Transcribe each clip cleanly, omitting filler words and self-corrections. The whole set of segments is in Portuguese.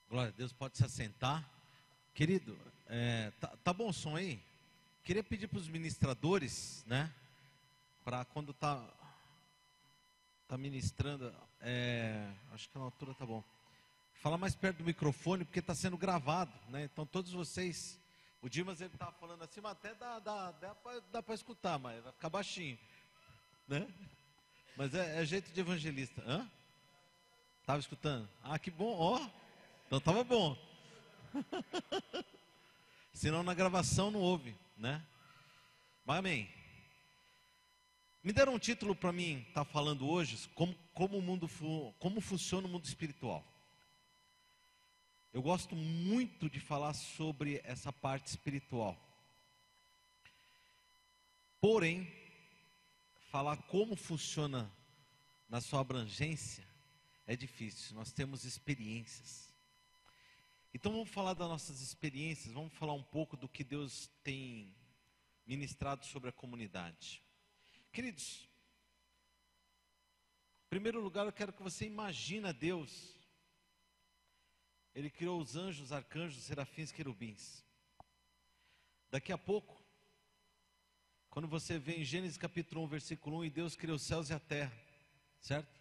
Glória a Deus, pode se assentar. Querido, tá bom o som aí? Queria pedir para os ministradores, né? Para quando tá ministrando, acho que na altura tá bom. Fala mais perto do microfone, porque está sendo gravado, né? Então todos vocês, o Dimas ele estava falando assim, mas até dá para escutar, mas vai ficar baixinho, né? Mas é jeito de evangelista. Hã? Estava escutando? Ah, que bom, ó. Então estava bom. Senão na gravação não houve, né? Mas amém. Me deram um título para mim estar falando hoje, como funciona o mundo espiritual. Eu gosto muito de falar sobre essa parte espiritual. Porém, falar como funciona na sua abrangência é difícil. Nós temos experiências. Então vamos falar das nossas experiências, vamos falar um pouco do que Deus tem ministrado sobre a comunidade. Queridos, em primeiro lugar eu quero que você imagine Deus. Ele criou os anjos, arcanjos, serafins, querubins. Daqui a pouco, quando você vê em Gênesis capítulo 1, versículo 1, e Deus criou os céus e a terra, certo?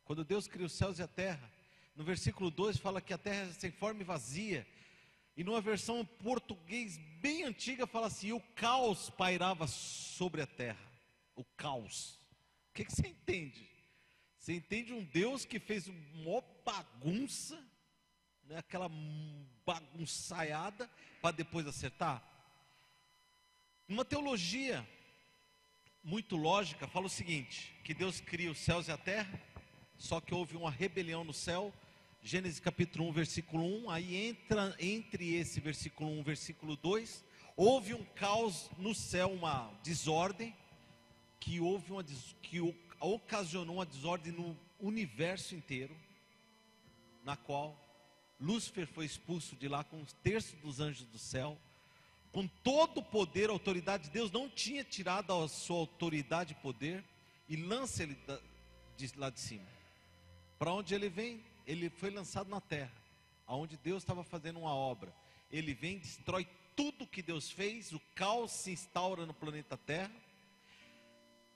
Quando Deus criou os céus e a terra, no versículo 2 fala que a terra é sem forma e vazia. E numa versão em português bem antiga fala assim, o caos pairava sobre a terra. O caos. O que você entende? Você entende um Deus que fez uma bagunça, né, aquela bagunçaiada, para depois acertar? Uma teologia muito lógica fala o seguinte, que Deus cria os céus e a terra, só que houve uma rebelião no céu. Gênesis capítulo 1, versículo 1, aí entra entre esse versículo 1 e versículo 2, houve um caos no céu, uma desordem, que ocasionou uma desordem no universo inteiro, na qual Lúcifer foi expulso de lá com um terço dos anjos do céu, com todo o poder, a autoridade de Deus não tinha tirado a sua autoridade e poder, e lança ele lá de cima. Para onde ele vem? Ele foi lançado na terra, aonde Deus estava fazendo uma obra. Ele vem, destrói tudo que Deus fez, o caos se instaura no planeta Terra.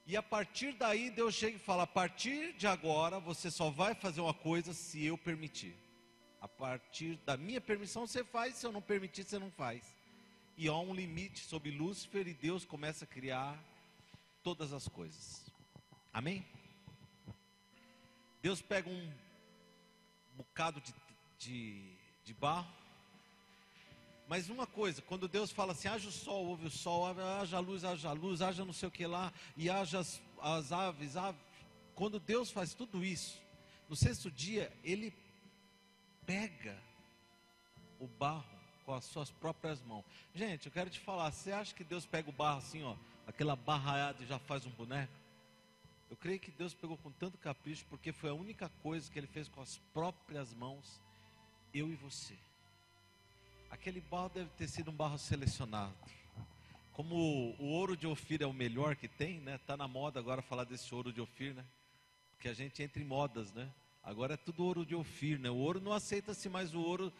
E a partir daí Deus chega e fala, a partir de agora você só vai fazer uma coisa se eu permitir. A partir da minha permissão você faz, se eu não permitir você não faz. E há um limite sobre Lúcifer e Deus começa a criar todas as coisas. Amém? Deus pega um bocado de barro. Mas uma coisa, quando Deus fala assim, haja o sol, houve o sol, haja a luz, haja não sei o que lá, e haja as aves. Quando Deus faz tudo isso, no sexto dia, Ele pega o barro com as suas próprias mãos. Gente, eu quero te falar, você acha que Deus pega o barro assim, ó, aquela barraiada e já faz um boneco? Eu creio que Deus pegou com tanto capricho, porque foi a única coisa que Ele fez com as próprias mãos, eu e você. Aquele barro deve ter sido um barro selecionado. Como o ouro de Ofir é o melhor que tem, né? Está na moda agora falar desse ouro de Ofir, né? Porque a gente entra em modas, né? Agora é tudo ouro de Ofir, né? O ouro não aceita-se mais o ouro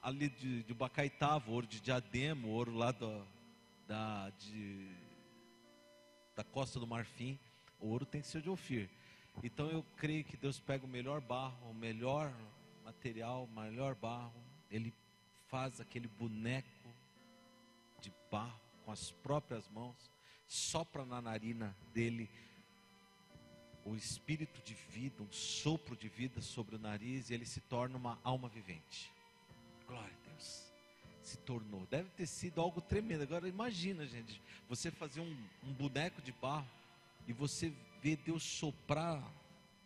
ali de Bacaitava, o ouro de Diadema, o ouro lá da Costa do Marfim. O ouro tem que ser de Ofir. Então eu creio que Deus pega o melhor barro, o melhor material, o melhor barro. Ele faz aquele boneco de barro com as próprias mãos, sopra na narina dele o espírito de vida, um sopro de vida sobre o nariz, e ele se torna uma alma vivente. Glória a Deus. Se tornou. Deve ter sido algo tremendo. Agora imagina, gente, você fazer um boneco de barro e você vê Deus soprar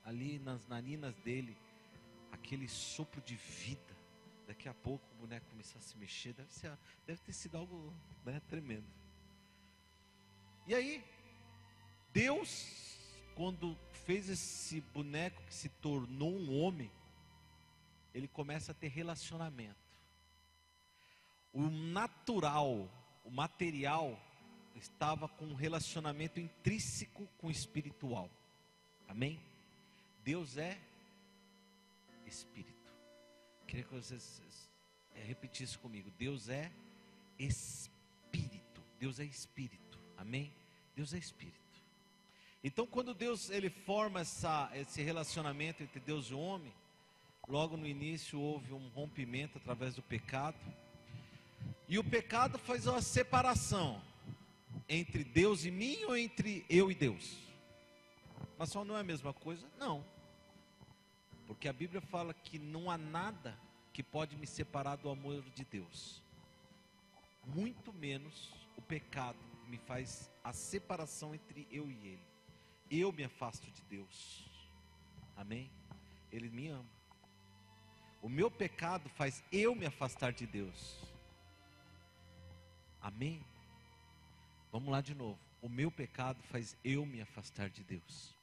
ali nas narinas dele aquele sopro de vida. Daqui a pouco o boneco começar a se mexer, deve ter sido algo, né, tremendo. E aí, Deus, quando fez esse boneco que se tornou um homem, ele começa a ter relacionamento. O natural, o material, estava com um relacionamento intrínseco com o espiritual. Amém? Deus é Espírito. Queria que vocês repetir isso comigo. Deus é Espírito. Deus é Espírito. Amém? Deus é Espírito. Então, quando Deus ele forma esse relacionamento entre Deus e o homem, logo no início houve um rompimento através do pecado. E o pecado faz uma separação entre Deus e mim ou entre eu e Deus. Mas só não é a mesma coisa? Não. Porque a Bíblia fala que não há nada que pode me separar do amor de Deus. Muito menos o pecado me faz a separação entre eu e Ele. Eu me afasto de Deus. Amém? Ele me ama. O meu pecado faz eu me afastar de Deus. Amém? Vamos lá de novo. O meu pecado faz eu me afastar de Deus.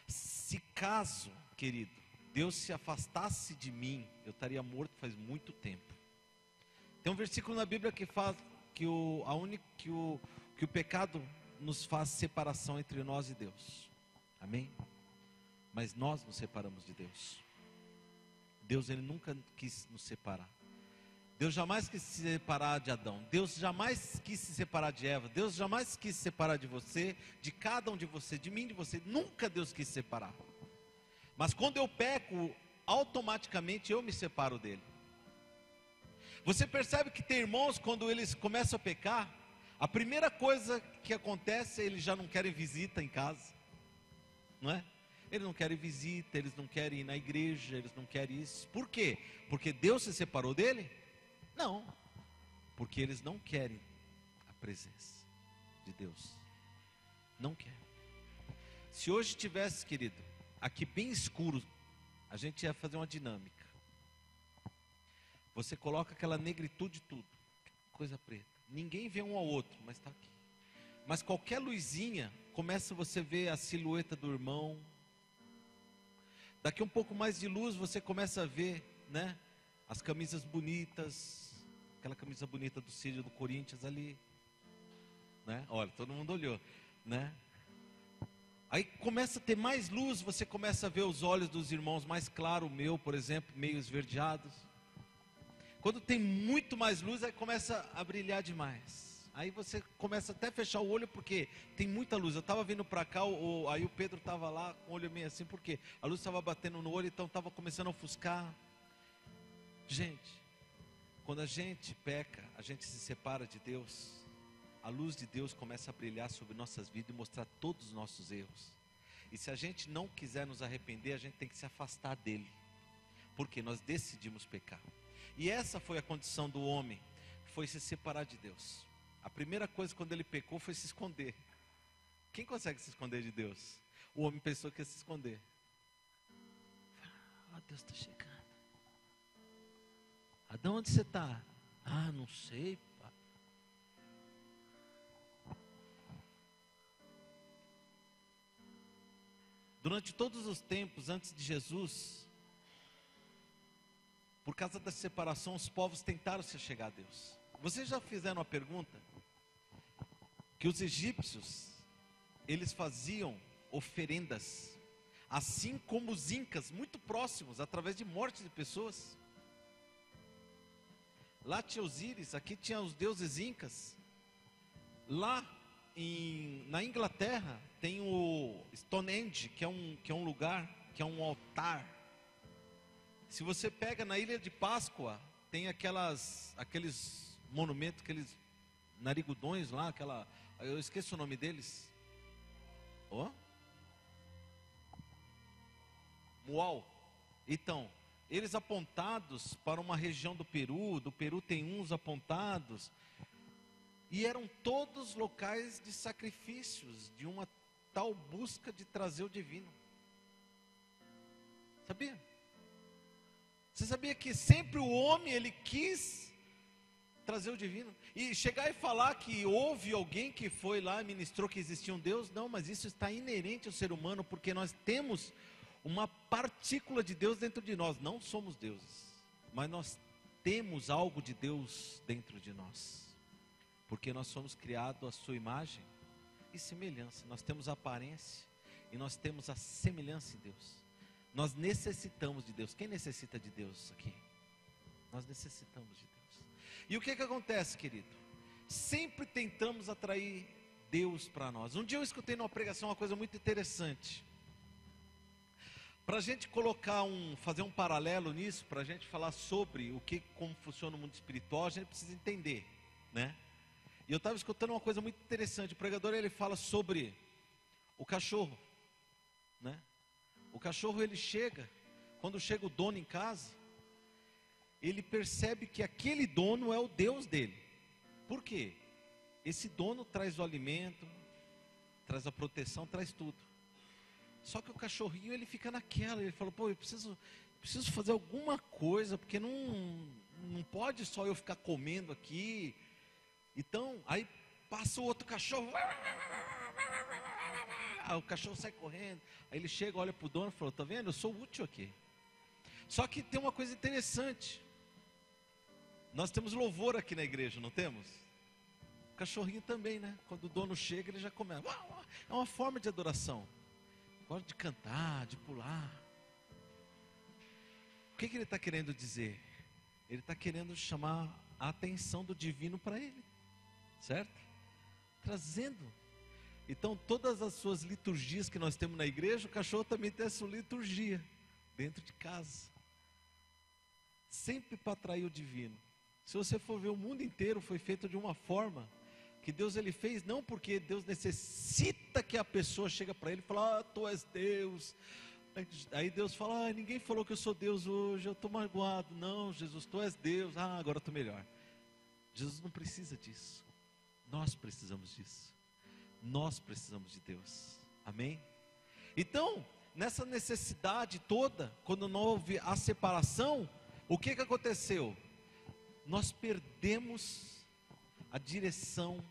Se caso, querido, Deus se afastasse de mim, eu estaria morto faz muito tempo. Tem um versículo na Bíblia que fala que o pecado nos faz separação entre nós e Deus. Amém? Mas nós nos separamos de Deus. Deus ele nunca quis nos separar. Deus jamais quis se separar de Adão. Deus jamais quis se separar de Eva. Deus jamais quis se separar de você, de cada um de você, de mim, de você. Nunca Deus quis se separar. Mas quando eu peco, automaticamente eu me separo dele. Você percebe que tem irmãos, quando eles começam a pecar, a primeira coisa que acontece é eles já não querem visita em casa. Não é? Eles não querem visita, eles não querem ir na igreja, eles não querem isso. Por quê? Porque Deus se separou dele? Não. Porque eles não querem a presença de Deus. Não querem. Se hoje tivesse, querido, aqui bem escuro, a gente ia fazer uma dinâmica. Você coloca aquela negritude tudo, coisa preta. Ninguém vê um ao outro, mas está aqui. Mas qualquer luzinha, começa você a ver a silhueta do irmão. Daqui um pouco mais de luz, você começa a ver, né, as camisas bonitas, aquela camisa bonita do Círio do Corinthians ali, né? Olha, todo mundo olhou, né? Aí começa a ter mais luz, você começa a ver os olhos dos irmãos mais claros, o meu, por exemplo, meio esverdeados. Quando tem muito mais luz, aí começa a brilhar demais. Aí você começa até a fechar o olho, porque tem muita luz. Eu estava vindo para cá, aí o Pedro estava lá com o olho meio assim, porque a luz estava batendo no olho, então estava começando a ofuscar. Gente, quando a gente peca, a gente se separa de Deus, a luz de Deus começa a brilhar sobre nossas vidas e mostrar todos os nossos erros. E se a gente não quiser nos arrepender, a gente tem que se afastar dele, porque nós decidimos pecar. E essa foi a condição do homem, foi se separar de Deus. A primeira coisa quando ele pecou foi se esconder. Quem consegue se esconder de Deus? O homem pensou que ia se esconder. Deus está chegando. Adão, onde você está? Não sei, pá. Durante todos os tempos antes de Jesus, por causa da separação, os povos tentaram se chegar a Deus. Vocês já fizeram a pergunta? Que os egípcios, eles faziam oferendas, assim como os incas, muito próximos, através de morte de pessoas. Lá tinha Osíris, aqui tinha os deuses incas. Lá na Inglaterra tem o Stonehenge, que é um lugar, que é um altar. Se você pega na Ilha de Páscoa, tem aqueles monumentos, aqueles narigudões lá, eu esqueço o nome deles. Muau. Então, eles apontados para uma região do Peru tem uns apontados, e eram todos locais de sacrifícios, de uma tal busca de trazer o divino. Sabia? Você sabia que sempre o homem, ele quis trazer o divino? E chegar e falar que houve alguém que foi lá e ministrou que existia um Deus? Não, mas isso está inerente ao ser humano, porque nós temos uma partícula de Deus dentro de nós. Não somos deuses, mas nós temos algo de Deus dentro de nós, porque nós somos criados à sua imagem e semelhança. Nós temos a aparência e nós temos a semelhança em Deus. Nós necessitamos de Deus. Quem necessita de Deus aqui? Nós necessitamos de Deus. E o que acontece, querido? Sempre tentamos atrair Deus para nós. Um dia eu escutei numa pregação uma coisa muito interessante. Para a gente fazer um paralelo nisso, para a gente falar sobre como funciona o mundo espiritual, a gente precisa entender, né? E eu estava escutando uma coisa muito interessante. O pregador, ele fala sobre o cachorro, né? O cachorro, ele chega, quando chega o dono em casa, ele percebe que aquele dono é o Deus dele. Por quê? Esse dono traz o alimento, traz a proteção, traz tudo. Só que o cachorrinho, ele fica naquela, ele fala, pô, eu preciso fazer alguma coisa, porque não pode só eu ficar comendo aqui. Então, aí passa o outro cachorro, o cachorro sai correndo, aí ele chega, olha para o dono e fala, tá vendo, eu sou útil aqui. Só que tem uma coisa interessante, nós temos louvor aqui na igreja, não temos? O cachorrinho também, né? Quando o dono chega, ele já começa, é uma forma de adoração. Gosta de cantar, de pular. O que ele está querendo dizer? Ele está querendo chamar a atenção do divino para ele, certo? Trazendo. Então, todas as suas liturgias que nós temos na igreja, o cachorro também tem a sua liturgia dentro de casa, sempre para atrair o divino. Se você for ver, o mundo inteiro foi feito de uma forma que Deus, ele fez, não porque Deus necessita que a pessoa chegue para ele e fale, tu és Deus. Aí Deus fala, ninguém falou que eu sou Deus hoje, eu estou magoado. Não, Jesus, tu és Deus, agora estou melhor. Jesus não precisa disso. Nós precisamos disso. Nós precisamos de Deus. Amém? Então, nessa necessidade toda, quando não houve a separação, o que aconteceu? Nós perdemos a direção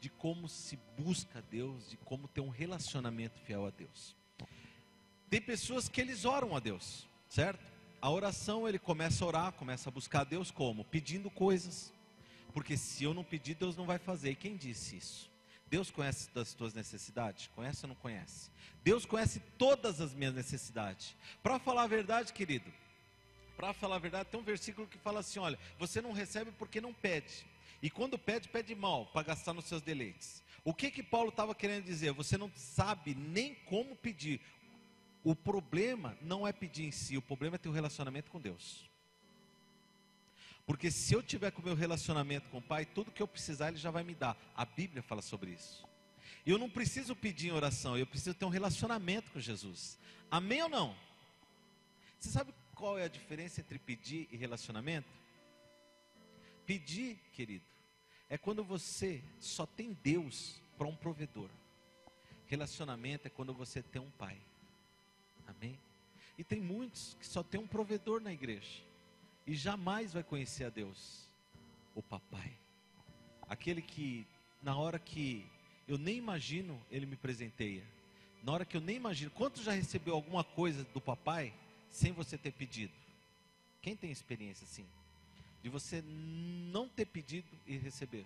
de como se busca a Deus, de como ter um relacionamento fiel a Deus. Tem pessoas que eles oram a Deus, certo? A oração, ele começa a orar, começa a buscar a Deus como? Pedindo coisas, porque se eu não pedir, Deus não vai fazer. E quem disse isso? Deus conhece das tuas necessidades? Conhece ou não conhece? Deus conhece todas as minhas necessidades. Para falar a verdade, querido, para falar a verdade, tem um versículo que fala assim, olha, você não recebe porque não pede. E quando pede, pede mal, para gastar nos seus deleites. O que Paulo estava querendo dizer? Você não sabe nem como pedir. O problema não é pedir em si, o problema é ter um relacionamento com Deus. Porque se eu tiver com o meu relacionamento com o Pai, tudo que eu precisar, Ele já vai me dar. A Bíblia fala sobre isso. Eu não preciso pedir em oração, eu preciso ter um relacionamento com Jesus. Amém ou não? Você sabe qual é a diferença entre pedir e relacionamento? Pedir, querido, é quando você só tem Deus para um provedor. Relacionamento é quando você tem um pai. Amém? E tem muitos que só tem um provedor na igreja e jamais vai conhecer a Deus, o papai. Aquele que, na hora que eu nem imagino, ele me presenteia. Na hora que eu nem imagino, quanto já recebeu alguma coisa do papai sem você ter pedido? Quem tem experiência assim? De você não ter pedido e receber.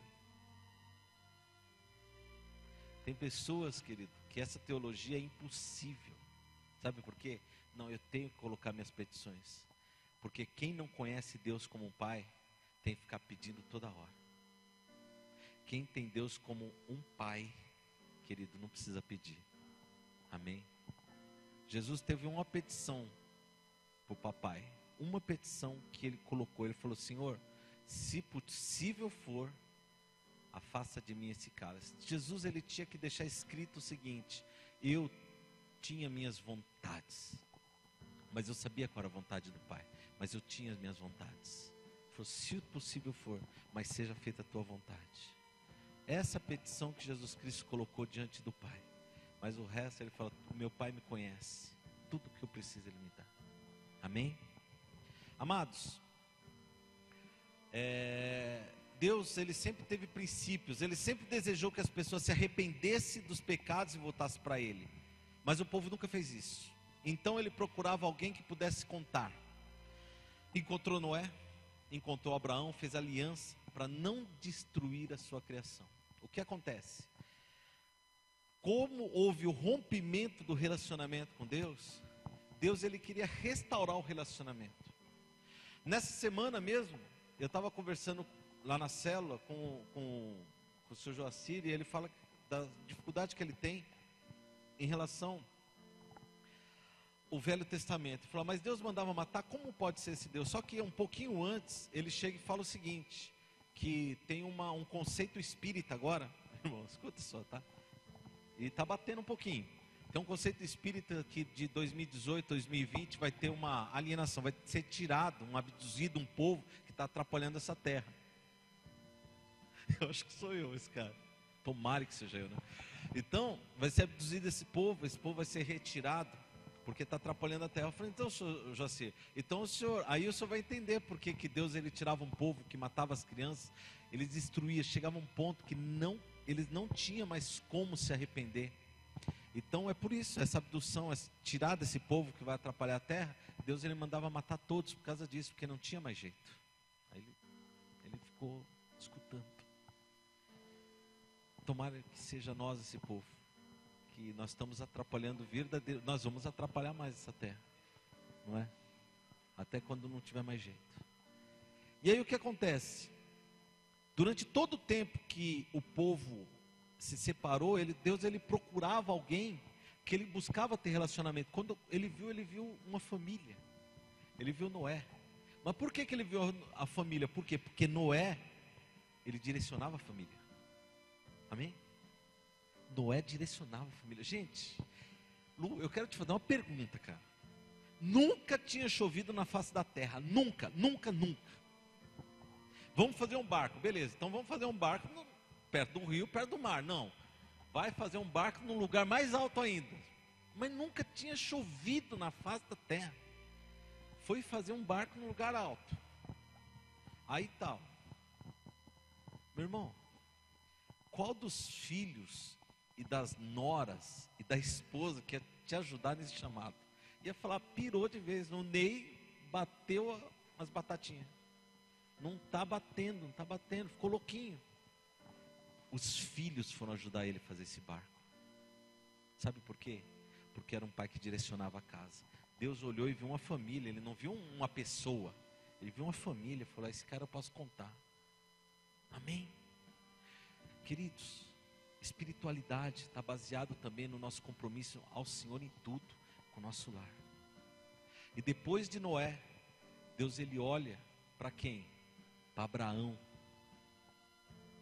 Tem pessoas, querido, que essa teologia é impossível. Sabe por quê? Não, eu tenho que colocar minhas petições. Porque quem não conhece Deus como um pai, tem que ficar pedindo toda hora. Quem tem Deus como um pai, querido, não precisa pedir. Amém? Jesus teve uma petição para o papai. Uma petição que ele colocou, ele falou, Senhor, se possível for, afasta de mim esse cálice. Jesus, ele tinha que deixar escrito o seguinte, eu tinha minhas vontades, mas eu sabia qual era a vontade do Pai, mas eu tinha as minhas vontades. Ele falou, se possível for, mas seja feita a tua vontade. Essa petição que Jesus Cristo colocou diante do Pai, mas o resto ele fala, o meu Pai me conhece, tudo que eu preciso ele me dá. Amém? Amados, Deus, ele sempre teve princípios, ele sempre desejou que as pessoas se arrependessem dos pecados e voltassem para ele, mas o povo nunca fez isso. Então ele procurava alguém que pudesse contar. Encontrou Noé, encontrou Abraão, fez aliança para não destruir a sua criação. O que acontece? Como houve o rompimento do relacionamento com Deus, Deus, ele queria restaurar o relacionamento. Nessa semana mesmo, eu estava conversando lá na célula com o senhor Joacir, e ele fala da dificuldade que ele tem em relação ao Velho Testamento. Ele fala, mas Deus mandava matar, como pode ser esse Deus? Só que um pouquinho antes, ele chega e fala o seguinte, que tem um conceito espírita agora, irmão, escuta só, tá? E está batendo um pouquinho. Tem um conceito espírita que de 2018, 2020 vai ter uma alienação, vai ser tirado, abduzido um povo que está atrapalhando essa terra. Eu acho que sou eu esse cara. Tomara que seja eu, né? Então, vai ser abduzido esse povo vai ser retirado, porque está atrapalhando a terra. Eu falei, então, senhor Jacir, então aí o senhor vai entender por que Deus ele tirava um povo que matava as crianças, ele destruía, chegava a um ponto que eles não tinham mais como se arrepender. Então é por isso, essa abdução, tirar desse povo que vai atrapalhar a terra, Deus ele mandava matar todos por causa disso, porque não tinha mais jeito. Aí ele ficou escutando. Tomara que seja nós esse povo, que nós estamos atrapalhando verdadeiro, nós vamos atrapalhar mais essa terra, não é? Até quando não tiver mais jeito. E aí o que acontece? Durante todo o tempo que o povo se separou, Deus ele procurava alguém que ele buscava ter relacionamento. Quando ele viu uma família, ele viu Noé. Mas por que ele viu a família? Por quê? Porque Noé, ele direcionava a família. Amém? Noé direcionava a família. Gente, Lu, eu quero te fazer uma pergunta, cara. Nunca tinha chovido na face da terra, nunca. Vamos fazer um barco, beleza, então vamos fazer um barco perto do rio, perto do mar. Não, vai fazer um barco num lugar mais alto ainda. Mas nunca tinha chovido na face da terra. Foi fazer um barco num lugar alto. Aí tal. Meu irmão, qual dos filhos e das noras e da esposa que ia te ajudar nesse chamado? Ia falar, pirou de vez. O Ney bateu as batatinhas. Não está batendo, ficou louquinho. Os filhos foram ajudar ele a fazer esse barco. Sabe por quê? Porque era um pai que direcionava a casa. Deus olhou e viu uma família, ele não viu uma pessoa. Ele viu uma família, falou, esse cara eu posso contar. Amém? Queridos, espiritualidade está baseado também no nosso compromisso ao Senhor em tudo, com o nosso lar. E depois de Noé, Deus ele olha para quem? Para Abraão.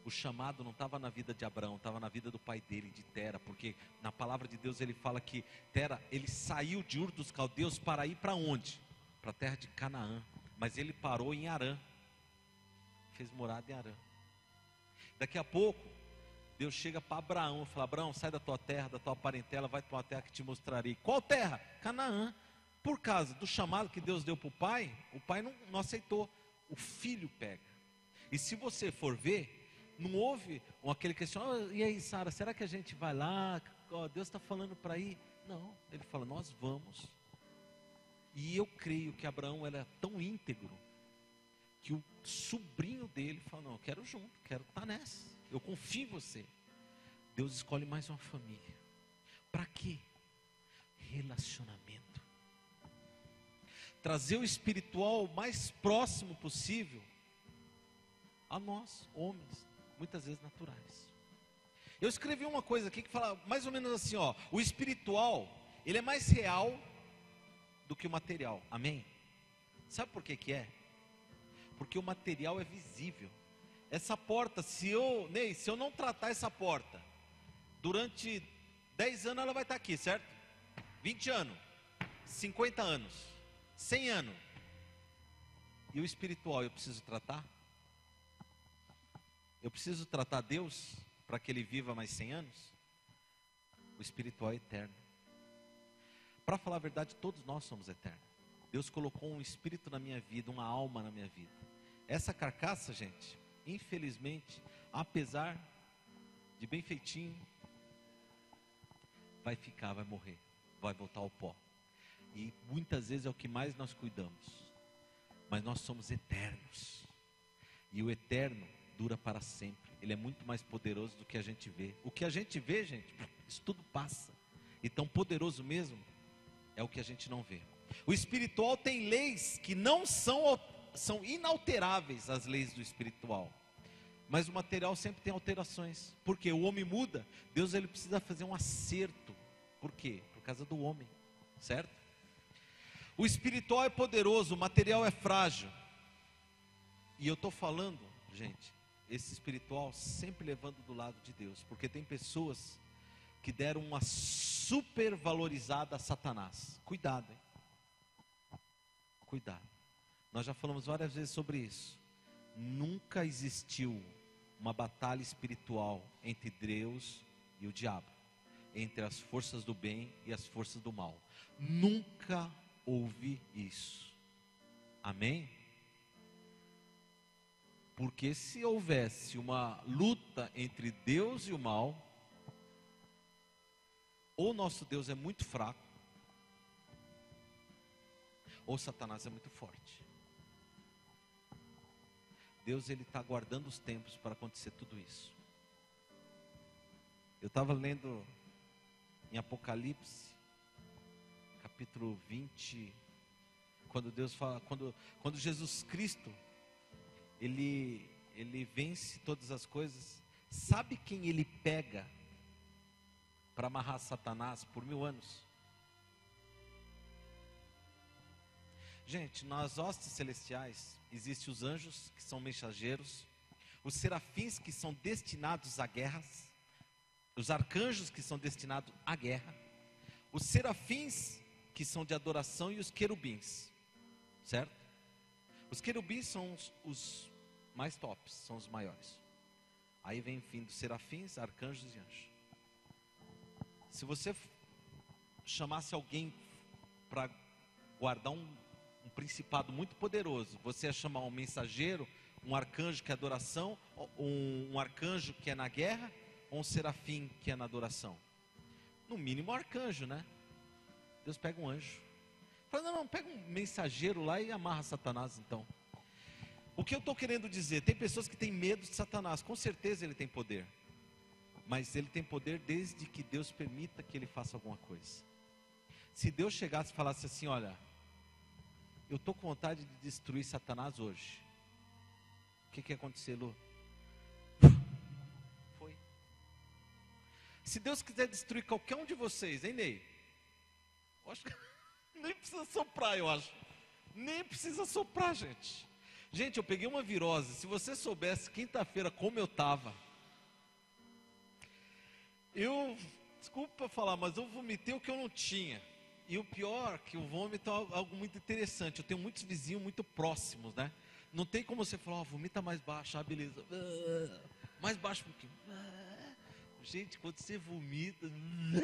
O chamado não estava na vida de Abraão, estava na vida do pai dele, de Tera, porque na palavra de Deus ele fala que Tera, ele saiu de Ur dos Caldeus para ir para onde? Para a terra de Canaã, mas ele parou em Harã, fez morada em Harã. Daqui a pouco, Deus chega para Abraão e fala, Abraão, sai da tua terra, da tua parentela, vai para uma terra que te mostrarei. Qual terra? Canaã. Por causa do chamado que Deus deu para o pai não aceitou. O filho pega. E se você for ver, não houve aquele questionamento, e aí Sara, será que a gente vai lá? Deus está falando para ir? Não, ele fala, nós vamos. E eu creio que Abraão era tão íntegro, que o sobrinho dele falou, não, eu quero junto, quero estar nessa, eu confio em você. Deus escolhe mais uma família. Para quê? Relacionamento. Trazer o espiritual o mais próximo possível a nós, homens, muitas vezes naturais. Eu escrevi uma coisa aqui que fala mais ou menos assim, ó, o espiritual, ele é mais real do que o material, amém? Sabe por que que é? Porque o material é visível. Essa porta, se eu não tratar essa porta, durante 10 anos ela vai estar aqui, certo? 20 anos, 50 anos, 100 anos. E o espiritual eu preciso tratar? Eu preciso tratar Deus para que Ele viva mais 100 anos? O espiritual é eterno. Para falar a verdade, todos nós somos eternos. Deus colocou um espírito na minha vida, uma alma na minha vida. Essa carcaça, gente, infelizmente, apesar de bem feitinho, vai ficar, vai morrer, vai voltar ao pó. E muitas vezes é o que mais nós cuidamos. Mas nós somos eternos. E o eterno dura para sempre. Ele é muito mais poderoso do que a gente vê. O que a gente vê, gente, isso tudo passa. E tão poderoso mesmo é o que a gente não vê. O espiritual tem leis que não são são inalteráveis as leis do espiritual. Mas o material sempre tem alterações. Porque o homem muda, Deus ele precisa fazer um acerto. Por quê? Por causa do homem, certo? O espiritual é poderoso, o material é frágil. E eu estou falando, gente, esse espiritual sempre levando do lado de Deus. Porque tem pessoas que deram uma supervalorizada a Satanás. Cuidado, hein? Cuidado. Nós já falamos várias vezes sobre isso. Nunca existiu uma batalha espiritual entre Deus e o diabo, entre as forças do bem e as forças do mal. Nunca houve isso. Amém? Porque se houvesse uma luta entre Deus e o mal, ou nosso Deus é muito fraco, ou Satanás é muito forte. Deus ele está guardando os tempos para acontecer tudo isso. Eu estava lendo em Apocalipse, capítulo 20, quando Deus fala, quando Jesus Cristo, ele vence todas as coisas. Sabe quem ele pega para amarrar Satanás por 1000 anos? Gente, nas hostes celestiais existem os anjos que são mensageiros, os serafins que são destinados a guerras, os arcanjos que são destinados à guerra, os serafins que são de adoração e os querubins, certo? Os querubins são os mais tops, são os maiores. Aí vem, enfim, dos serafins, arcanjos e anjos. Se você chamasse alguém para guardar um principado muito poderoso, você ia chamar um mensageiro, um arcanjo que é adoração, um arcanjo que é na guerra, ou um serafim que é na adoração? No mínimo um arcanjo, né? Deus pega um anjo. Fala, não, pega um mensageiro lá e amarra Satanás então. O que eu estou querendo dizer? Tem pessoas que têm medo de Satanás. Com certeza ele tem poder. Mas ele tem poder desde que Deus permita que ele faça alguma coisa. Se Deus chegasse e falasse assim, olha, eu estou com vontade de destruir Satanás hoje, o que ia acontecer, Lu? Foi. Se Deus quiser destruir qualquer um de vocês, hein, Ney? Eu acho que nem precisa soprar, eu acho. Nem precisa soprar, gente. Gente, eu peguei uma virose. Se você soubesse quinta-feira como eu estava, desculpa falar, mas eu vomitei o que eu não tinha. E o pior, que o vômito é algo muito interessante. Eu tenho muitos vizinhos muito próximos, né? Não tem como você falar, vomita mais baixo, beleza. Mais baixo um pouquinho. Gente, quando você vomita, né?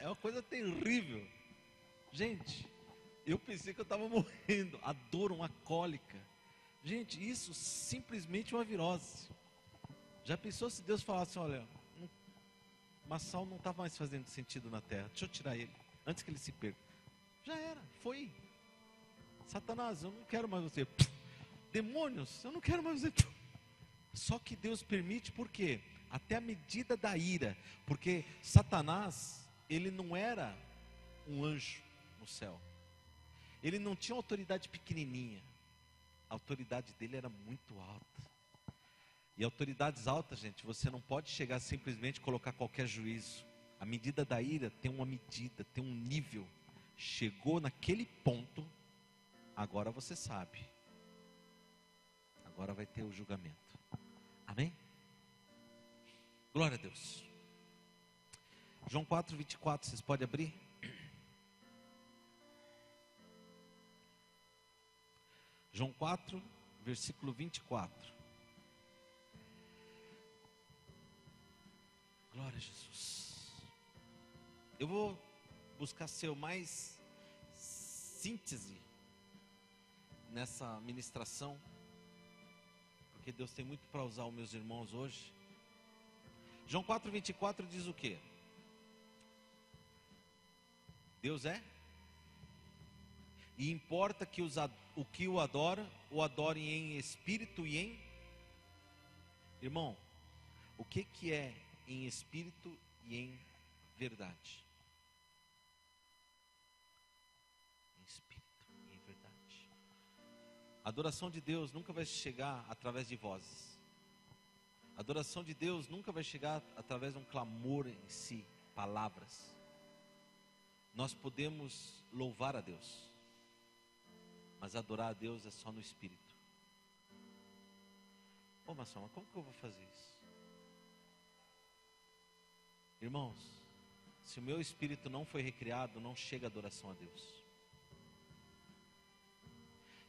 É uma coisa terrível. Gente, eu pensei que eu estava morrendo. A dor, uma cólica. Gente, isso simplesmente é uma virose. Já pensou se Deus falasse, olha, Massal não está mais fazendo sentido na terra, deixa eu tirar ele, antes que ele se perca. Já era, foi. Satanás, eu não quero mais você. Demônios, eu não quero mais você. Só que Deus permite, por quê? Até a medida da ira. Porque Satanás, ele não era um anjo no céu. Ele não tinha autoridade pequenininha. A autoridade dele era muito alta. E autoridades altas, gente, você não pode chegar simplesmente e colocar qualquer juízo. A medida da ira tem uma medida, tem um nível. Chegou naquele ponto, agora você sabe. Agora vai ter o julgamento. Amém? Glória a Deus. João 4, 24, vocês podem abrir? João 4, versículo 24. Glória a Jesus. Eu vou buscar ser o mais síntese nessa ministração, porque Deus tem muito para usar os meus irmãos hoje. João 4, 24 diz o quê? Deus é? E importa que o que o adora, o adorem em espírito e em... Irmão, o que é em espírito e em verdade? Em espírito e em verdade. A adoração de Deus nunca vai chegar através de vozes. A adoração de Deus nunca vai chegar através de um clamor em si, palavras. Nós podemos louvar a Deus, mas adorar a Deus é só no Espírito. Ô Marcelo, mas como que eu vou fazer isso? Irmãos, se o meu espírito não foi recriado, não chega a adoração a Deus.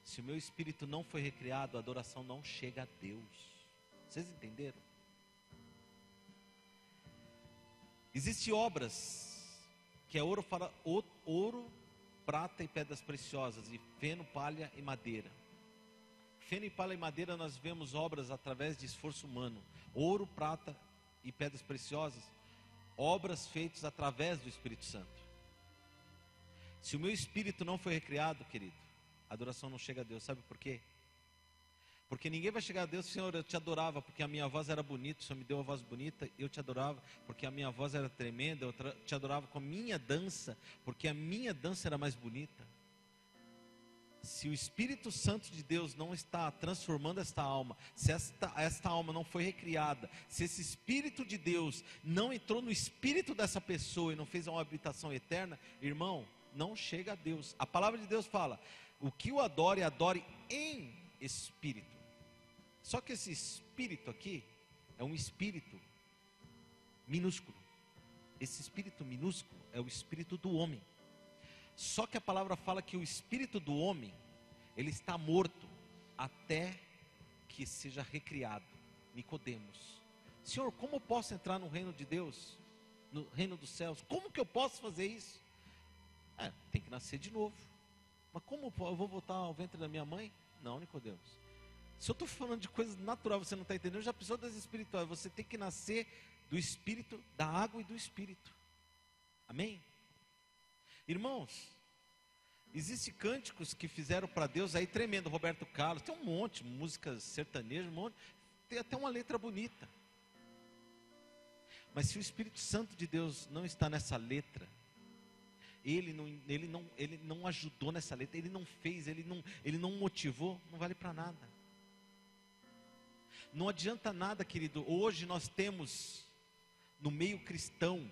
Se o meu espírito não foi recriado, a adoração não chega a Deus. Vocês entenderam? Existem obras que é ouro, prata e pedras preciosas, e feno, palha e madeira. Feno e palha e madeira nós vemos obras através de esforço humano. Ouro, prata e pedras preciosas, obras feitas através do Espírito Santo. Se o meu espírito não foi recriado, querido, a adoração não chega a Deus. Sabe por quê? Porque ninguém vai chegar a Deus: Senhor, eu te adorava porque a minha voz era bonita, o Senhor me deu uma voz bonita, eu te adorava porque a minha voz era tremenda, eu te adorava com a minha dança, porque a minha dança era mais bonita. Se o Espírito Santo de Deus não está transformando esta alma, se esta alma não foi recriada, se esse Espírito de Deus não entrou no espírito dessa pessoa e não fez uma habitação eterna, irmão, não chega a Deus. A palavra de Deus fala: o que o adore, adore em espírito. Só que esse espírito aqui é um espírito minúsculo. Esse espírito minúsculo é o espírito do homem. Só que a palavra fala que o espírito do homem, ele está morto até que seja recriado. Nicodemos: Senhor, como eu posso entrar no reino de Deus, no reino dos céus? Como que eu posso fazer isso? Tem que nascer de novo. Mas como eu vou voltar ao ventre da minha mãe? Não, Nicodemos. Se eu estou falando de coisas naturais, você não está entendendo, já precisou das espirituais. Você tem que nascer do Espírito, da água e do Espírito. Amém? Irmãos, existem cânticos que fizeram para Deus aí tremendo. Roberto Carlos, tem um monte, músicas sertanejas, um monte, tem até uma letra bonita. Mas se o Espírito Santo de Deus não está nessa letra, ele não ajudou nessa letra, ele não fez, ele não motivou, não vale para nada. Não adianta nada, querido. Hoje nós temos no meio cristão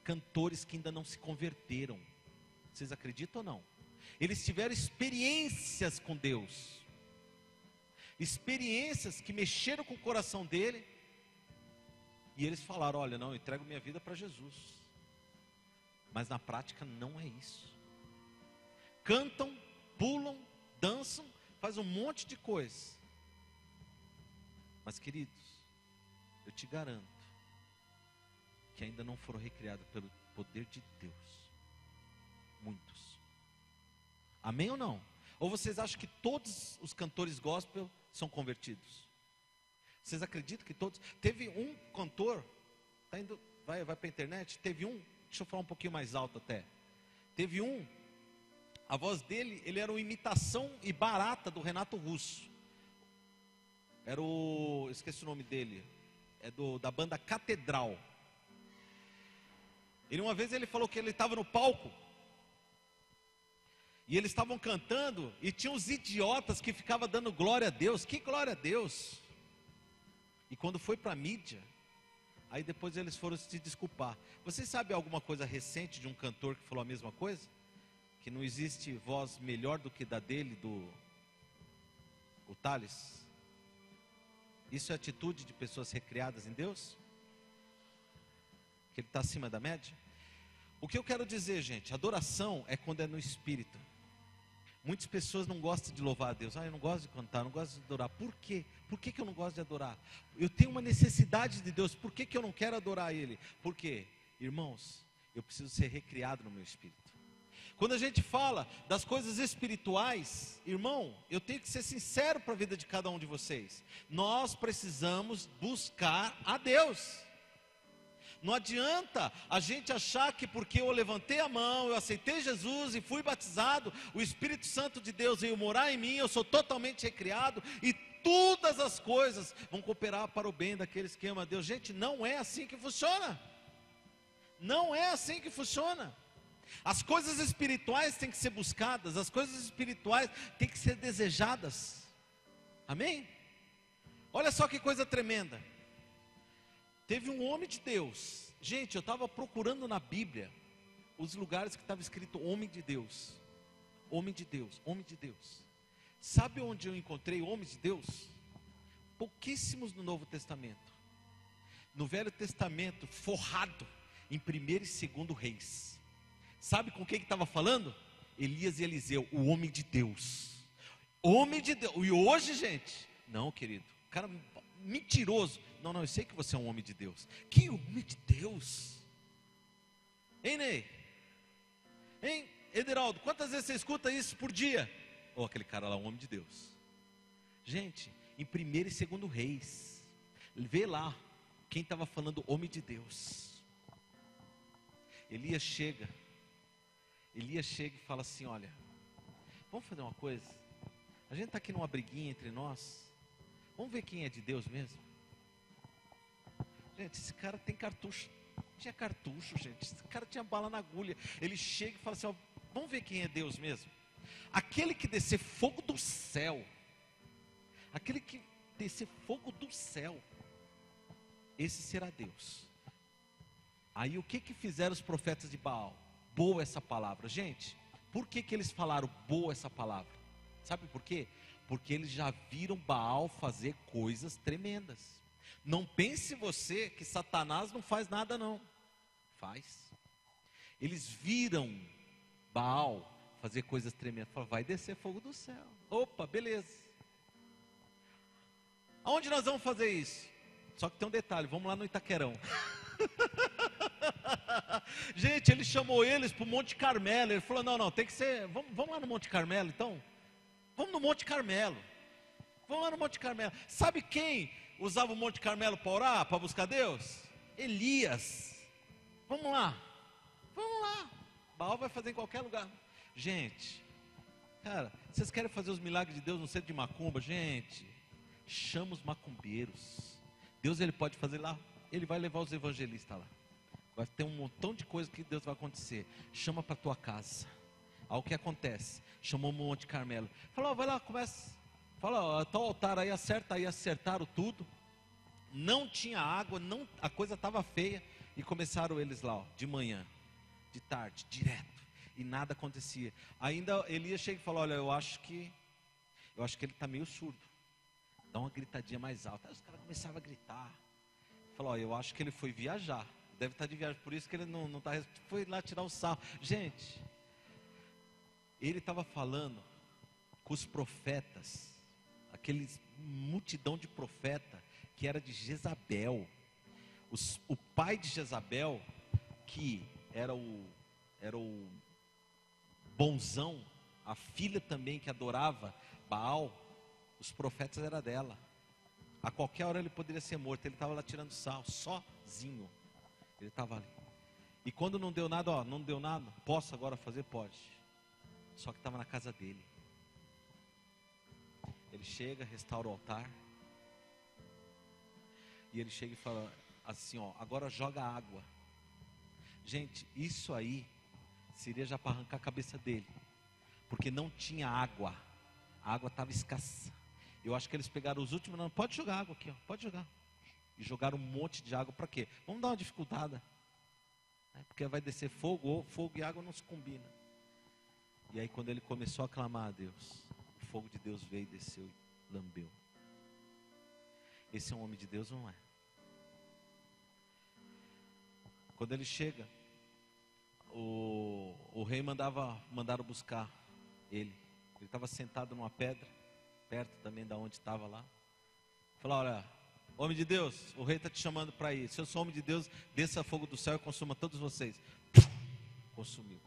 cantores que ainda não se converteram. Vocês acreditam ou não? Eles tiveram experiências com Deus, experiências que mexeram com o coração dele, e eles falaram: olha, não, eu entrego minha vida para Jesus. Mas na prática não é isso. Cantam, pulam, dançam, faz um monte de coisa. Mas, queridos, eu te garanto que ainda não foram recriados pelo poder de Deus. Muitos. Amém ou não? Ou vocês acham que todos os cantores gospel são convertidos? Vocês acreditam que todos? Teve um cantor, tá indo, vai para a internet, teve um, deixa eu falar um pouquinho mais alto até. Teve um, a voz dele, ele era uma imitação e barata do Renato Russo. Era esqueci o nome dele, da banda Catedral. Uma vez ele falou que ele estava no palco, e eles estavam cantando, e tinha uns idiotas que ficavam dando glória a Deus. Que glória a Deus! E quando foi para a mídia, aí depois eles foram se desculpar. Vocês sabem alguma coisa recente de um cantor que falou a mesma coisa? Que não existe voz melhor do que da dele, o Thales? Isso é atitude de pessoas recriadas em Deus? Que ele está acima da média? O que eu quero dizer, gente, adoração é quando é no Espírito. Muitas pessoas não gostam de louvar a Deus. Eu não gosto de cantar, não gosto de adorar. Por quê? Por que eu não gosto de adorar? Eu tenho uma necessidade de Deus. Por que eu não quero adorar Ele? Por quê? Irmãos, eu preciso ser recriado no meu Espírito. Quando a gente fala das coisas espirituais, irmão, eu tenho que ser sincero para a vida de cada um de vocês. Nós precisamos buscar a Deus. Não adianta a gente achar que porque eu levantei a mão, eu aceitei Jesus e fui batizado, o Espírito Santo de Deus veio morar em mim, eu sou totalmente recriado e todas as coisas vão cooperar para o bem daqueles que amam a Deus. Gente, não é assim que funciona. Não é assim que funciona. As coisas espirituais têm que ser buscadas, as coisas espirituais têm que ser desejadas. Amém? Olha só que coisa tremenda. Teve um homem de Deus. Gente, eu estava procurando na Bíblia os lugares que estava escrito homem de Deus. Homem de Deus, homem de Deus. Sabe onde eu encontrei homens de Deus? Pouquíssimos no Novo Testamento. No Velho Testamento, forrado em 1º e 2º Reis. Sabe com quem que estava falando? Elias e Eliseu, o homem de Deus. Homem de Deus. E hoje, gente, não, querido, cara mentiroso. Não, eu sei que você é um homem de Deus. Que homem de Deus? Hein, Ney? Hein, Ederaldo? Quantas vezes você escuta isso por dia? Oh, aquele cara lá, um homem de Deus. Gente, em 1º e 2º Reis, vê lá quem estava falando homem de Deus. Elias chega e fala assim: olha, vamos fazer uma coisa. A gente está aqui numa briguinha entre nós. Vamos ver quem é de Deus mesmo. Gente, esse cara tem cartucho. Tinha cartucho, gente. Esse cara tinha bala na agulha. Ele chega e fala assim: ó, vamos ver quem é Deus mesmo. Aquele que descer fogo do céu. Aquele que descer fogo do céu. Esse será Deus. Aí o que fizeram os profetas de Baal? Boa essa palavra. Gente, por que eles falaram boa essa palavra? Sabe por quê? Porque eles já viram Baal fazer coisas tremendas. Não pense você que Satanás não faz nada, não. Faz. Eles viram Baal fazer coisas tremendas. Falaram: vai descer fogo do céu. Opa, beleza. Aonde nós vamos fazer isso? Só que tem um detalhe, vamos lá no Itaquerão. Gente, ele chamou eles para o Monte Carmelo. Ele falou: não, tem que ser, vamos lá no Monte Carmelo então. Vamos no Monte Carmelo. Vamos lá no Monte Carmelo. Sabe quem usava o Monte Carmelo para orar, para buscar Deus? Elias. Vamos lá. Baal vai fazer em qualquer lugar. Gente, cara, vocês querem fazer os milagres de Deus no centro de macumba? Gente, chama os macumbeiros. Deus, ele pode fazer lá. Ele vai levar os evangelistas lá. Vai ter um montão de coisas que Deus vai acontecer. Chama para tua casa. Aí o que acontece? Chamou o Monte Carmelo. Falou: vai lá, começa. Fala, tá o altar aí, acerta aí. Acertaram tudo. Não tinha água, a coisa estava feia. E começaram eles lá, ó, de manhã, de tarde, direto. E nada acontecia. Ainda Elias chega e fala: olha, eu acho que ele está meio surdo. Dá uma gritadinha mais alta. Aí os caras começavam a gritar. Falou: eu acho que ele foi viajar. Deve estar de viagem, por isso que ele não está. Foi lá tirar o sarro. Gente, ele estava falando com os profetas, aquele multidão de profeta que era de Jezabel. O pai de Jezabel, que era o bonzão, a filha também que adorava Baal, os profetas eram dela. A qualquer hora ele poderia ser morto. Ele estava lá tirando sarro, sozinho. Ele estava ali. E quando não deu nada, não deu nada. Posso agora fazer? Pode. Só que estava na casa dele. Ele chega, restaura o altar. E ele chega e fala assim: ó, agora joga água. Gente, isso aí seria já para arrancar a cabeça dele. Porque não tinha água. A água estava escassa. Eu acho que eles pegaram os últimos, não, pode jogar água aqui, ó, pode jogar. E jogaram um monte de água para quê? Vamos dar uma dificuldade. Porque vai descer fogo, ou fogo e água não se combinam. E aí quando ele começou a clamar a Deus, o fogo de Deus veio, desceu e lambeu. Esse é um homem de Deus ou não é? Quando ele chega, o rei mandaram buscar ele. Ele estava sentado numa pedra, perto também da onde estava lá. Falou: olha, homem de Deus, o rei está te chamando para ir. Se eu sou homem de Deus, desça fogo do céu e consuma todos vocês. Consumiu.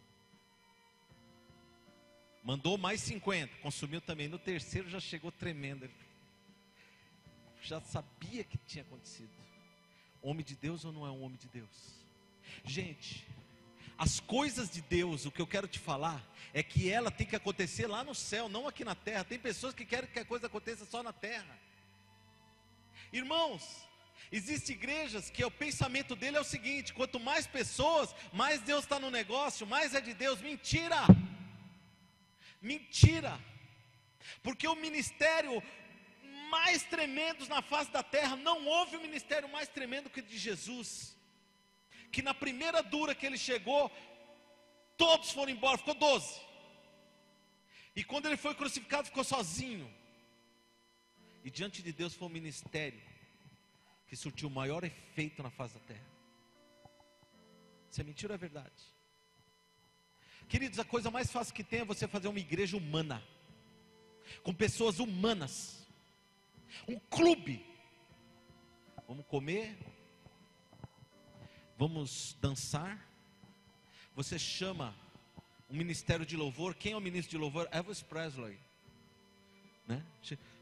Mandou mais 50, consumiu também. No terceiro já chegou tremendo. Ele já sabia que tinha acontecido. Homem de Deus ou não é um homem de Deus? Gente, as coisas de Deus, o que eu quero te falar é que ela tem que acontecer lá no céu, não aqui na terra. Tem pessoas que querem que a coisa aconteça só na terra. Irmãos, Existem igrejas que o pensamento dele é o seguinte: quanto mais pessoas, mais Deus está no negócio, mais é de Deus. Mentira! Mentira! Porque o ministério mais tremendo na face da terra, não houve um ministério mais tremendo que o de Jesus. Que na primeira dura que ele chegou, todos foram embora, ficou 12. E quando ele foi crucificado, ficou sozinho. E diante de Deus foi um ministério que surtiu o maior efeito na face da terra. Se é mentira ou é verdade? Queridos, a coisa mais fácil que tem é você fazer uma igreja humana, com pessoas humanas, um clube. Vamos comer, vamos dançar. Você chama um ministério de louvor. Quem é o ministro de louvor? Elvis Presley, né?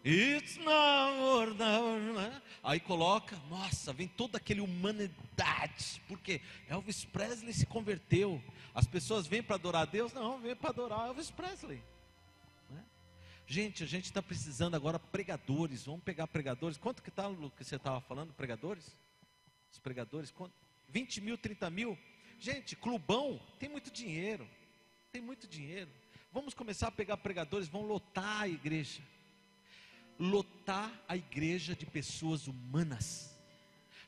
It's not, né? Aí coloca, nossa, vem toda aquela humanidade, porque Elvis Presley se converteu. As pessoas vêm para adorar a Deus? Não, vêm para adorar Elvis Presley, né? Gente, a gente está precisando agora pregadores. Vamos pegar pregadores. Quanto que está o que você estava falando, pregadores? Os pregadores, quanto? 20 mil, 30 mil? Gente, clubão, tem muito dinheiro. Tem muito dinheiro. Vamos começar a pegar pregadores, vão lotar a igreja. Lotar a igreja de pessoas humanas.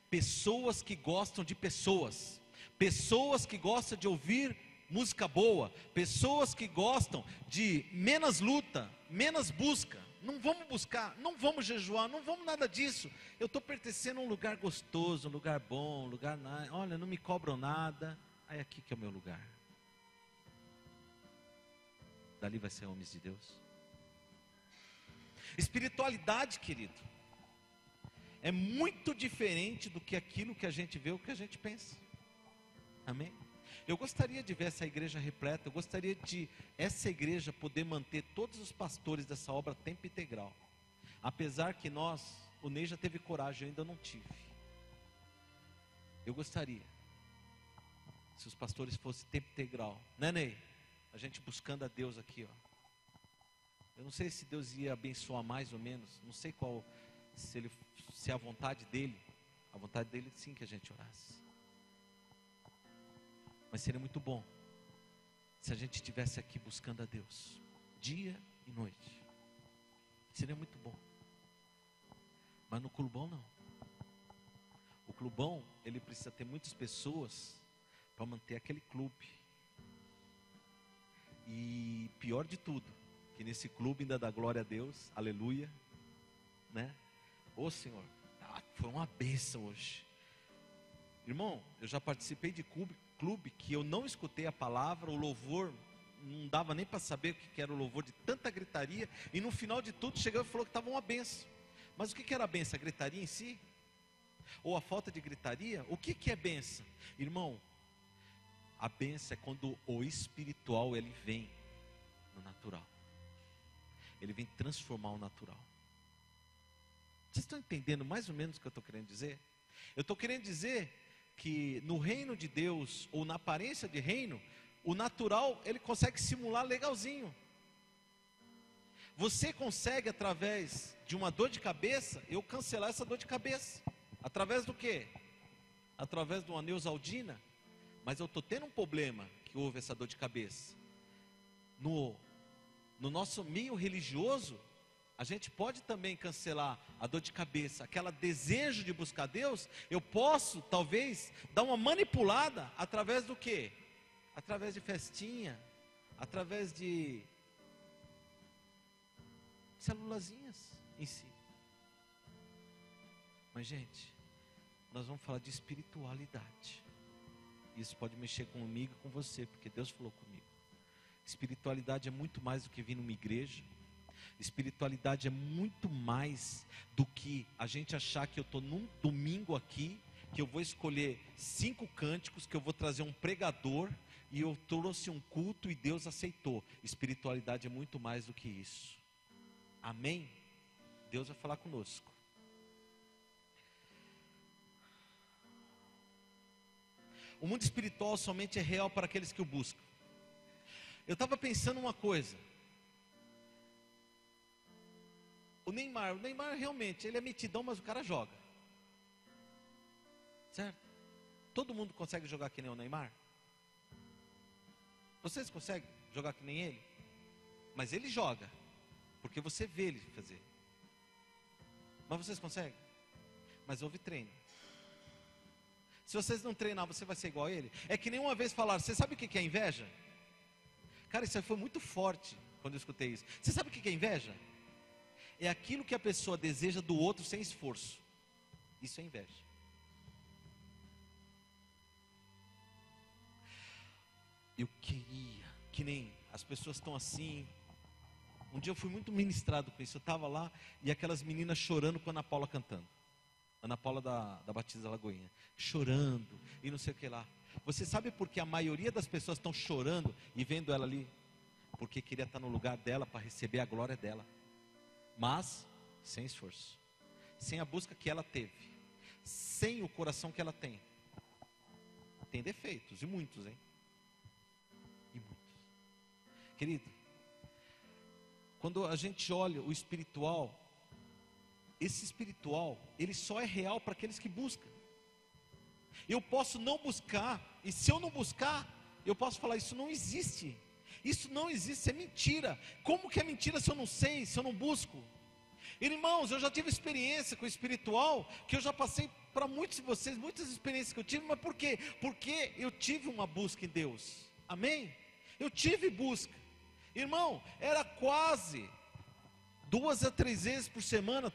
Pessoas que gostam de pessoas. Pessoas que gostam de ouvir música boa. Pessoas que gostam de menos luta, menos busca. Não vamos buscar, não vamos jejuar, não vamos nada disso. Eu estou pertencendo a um lugar gostoso, um lugar bom, um lugar, olha, não me cobram nada. Aí aqui que é o meu lugar. Dali vai ser homens de Deus. Espiritualidade, querido, é muito diferente do que aquilo que a gente vê, o que a gente pensa. Amém? Eu gostaria de ver essa igreja repleta. Eu gostaria de essa igreja poder manter todos os pastores dessa obra a tempo integral. Apesar que o Ney já teve coragem, eu ainda não tive. Eu gostaria, se os pastores fossem tempo integral, né, Ney? A gente buscando a Deus aqui, ó. Eu não sei se Deus ia abençoar mais ou menos. Não sei se é a vontade dele. A vontade dele sim que a gente orasse. Mas seria muito bom se a gente estivesse aqui buscando a Deus dia e noite. Seria muito bom. Mas no clubão não. O clubão, ele precisa ter muitas pessoas para manter aquele clube. E pior de tudo, que nesse clube ainda dá glória a Deus, aleluia, né? Ô Senhor, foi uma bênção hoje. Irmão, eu já participei de clube que eu não escutei a palavra, o louvor, não dava nem para saber o que era o louvor, de tanta gritaria, e no final de tudo chegou e falou que estava uma bênção. Mas o que era a bênção? A gritaria em si? Ou a falta de gritaria? O que é bênção? Irmão, a bênção é quando o espiritual ele vem no natural. Ele vem transformar o natural. Vocês estão entendendo mais ou menos o que eu estou querendo dizer? Eu estou querendo dizer que no reino de Deus, ou na aparência de reino, o natural ele consegue simular legalzinho. Você consegue, através de uma dor de cabeça, eu cancelar essa dor de cabeça. Através do quê? Através de uma neusaldina. Mas eu estou tendo um problema que houve essa dor de cabeça. No nosso meio religioso, a gente pode também cancelar a dor de cabeça, aquele desejo de buscar Deus. Eu posso, talvez, dar uma manipulada através do quê? Através de festinha, através de celulazinhas em si. Mas, gente, nós vamos falar de espiritualidade. Isso pode mexer comigo e com você, porque Deus falou comigo. Espiritualidade é muito mais do que vir numa igreja. Espiritualidade é muito mais do que a gente achar que eu estou num domingo aqui, que eu vou escolher 5 cânticos, que eu vou trazer um pregador, e eu trouxe um culto e Deus aceitou. Espiritualidade é muito mais do que isso. Amém? Deus vai falar conosco. O mundo espiritual somente é real para aqueles que o buscam. Eu estava pensando uma coisa. O Neymar realmente, ele é metidão, mas o cara joga. Certo? Todo mundo consegue jogar que nem o Neymar? Vocês conseguem jogar que nem ele? Mas ele joga, porque você vê ele fazer. Mas vocês conseguem? Mas houve treino. Se vocês não treinar, você vai ser igual a ele? É que nem uma vez falaram, você sabe o que é inveja? Cara, isso aí foi muito forte quando eu escutei isso. Você sabe o que é inveja? É aquilo que a pessoa deseja do outro sem esforço. Isso é inveja. Eu queria, que nem as pessoas estão assim. Um dia eu fui muito ministrado com isso. Eu estava lá e aquelas meninas chorando com a Ana Paula cantando. Ana Paula da Batista Lagoinha. Chorando e não sei o que lá. Você sabe por que a maioria das pessoas estão chorando e vendo ela ali? Porque queria estar no lugar dela para receber a glória dela. Mas sem esforço. Sem a busca que ela teve. Sem o coração que ela tem. Tem defeitos, e muitos, hein? E muitos. Querido, quando a gente olha o espiritual, esse espiritual, ele só é real para aqueles que buscam. Eu posso não buscar, e se eu não buscar, eu posso falar, isso não existe. Isso não existe, isso é mentira. Como que é mentira se eu não sei, se eu não busco? Irmãos, eu já tive experiência com o espiritual, que eu já passei para muitos de vocês, muitas experiências que eu tive, mas por quê? Porque eu tive uma busca em Deus, amém? Eu tive busca, irmão, era quase 2 a 3 vezes por semana,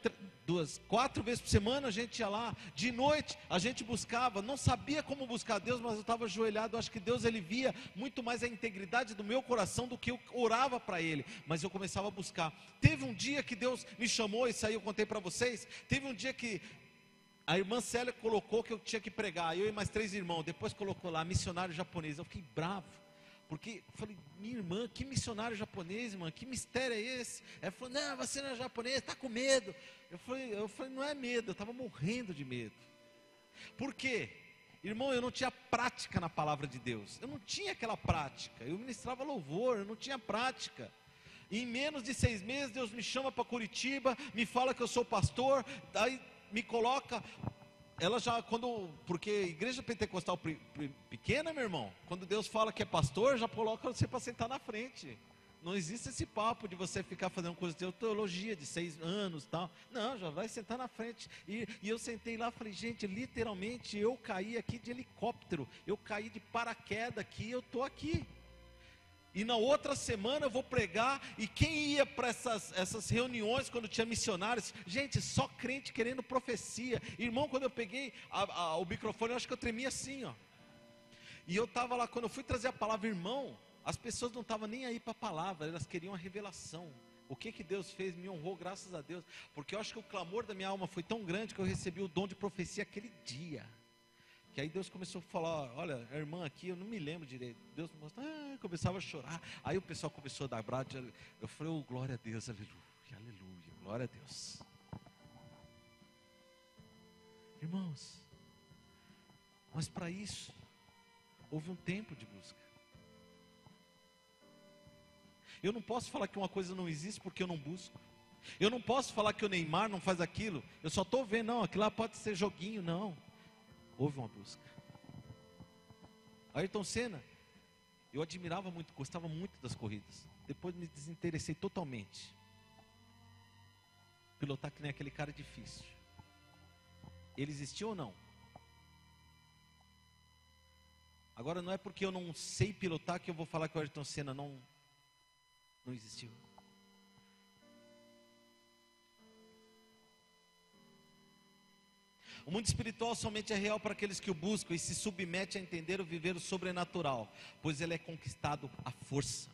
4 vezes por semana a gente ia lá, de noite a gente buscava, não sabia como buscar Deus, mas eu estava ajoelhado, acho que Deus ele via muito mais a integridade do meu coração do que eu orava para Ele, mas eu começava a buscar. Teve um dia que Deus me chamou, isso aí eu contei para vocês, teve um dia que a irmã Célia colocou que eu tinha que pregar, eu e mais 3 irmãos, depois colocou lá, missionário japonês, eu fiquei bravo. Porque eu falei, minha irmã, que missionário japonês, irmã, que mistério é esse? Ela falou, não, você não é japonês, está com medo. Eu falei, não é medo, eu estava morrendo de medo. Por quê? Irmão, eu não tinha prática na palavra de Deus. Eu não tinha aquela prática. Eu ministrava louvor, eu não tinha prática. E em menos de 6 meses, Deus me chama para Curitiba, me fala que eu sou pastor, daí me coloca... Ela já, porque igreja pentecostal pequena, meu irmão, quando Deus fala que é pastor, já coloca você para sentar na frente. Não existe esse papo de você ficar fazendo coisa de teologia de 6 anos e tal. Não, já vai sentar na frente. E eu sentei lá e falei, gente, literalmente eu caí aqui de helicóptero, eu caí de paraquedas aqui, eu estou aqui. E na outra semana eu vou pregar, e quem ia para essas reuniões quando tinha missionários? Gente, só crente querendo profecia. Irmão, quando eu peguei o microfone, eu acho que eu tremia assim, ó. E eu estava lá, quando eu fui trazer a palavra, irmão, as pessoas não estavam nem aí para a palavra, elas queriam a revelação. O que Deus fez me honrou, graças a Deus. Porque eu acho que o clamor da minha alma foi tão grande que eu recebi o dom de profecia aquele dia. Que aí Deus começou a falar, olha, a irmã aqui, eu não me lembro direito. Deus me mostrou, começava a chorar. Aí o pessoal começou a dar brado. Eu falei, oh, glória a Deus, aleluia, aleluia, glória a Deus. Irmãos, mas para isso, houve um tempo de busca. Eu não posso falar que uma coisa não existe porque eu não busco. Eu não posso falar que o Neymar não faz aquilo. Eu só estou vendo, não, aquilo lá pode ser joguinho, não. Houve uma busca. Ayrton Senna, eu admirava muito, gostava muito das corridas. Depois me desinteressei totalmente. Pilotar que nem aquele cara é difícil. Ele existiu ou não? Agora não é porque eu não sei pilotar que eu vou falar que o Ayrton Senna não existiu. O mundo espiritual somente é real para aqueles que o buscam e se submete a entender ou viver o sobrenatural, pois ele é conquistado à força.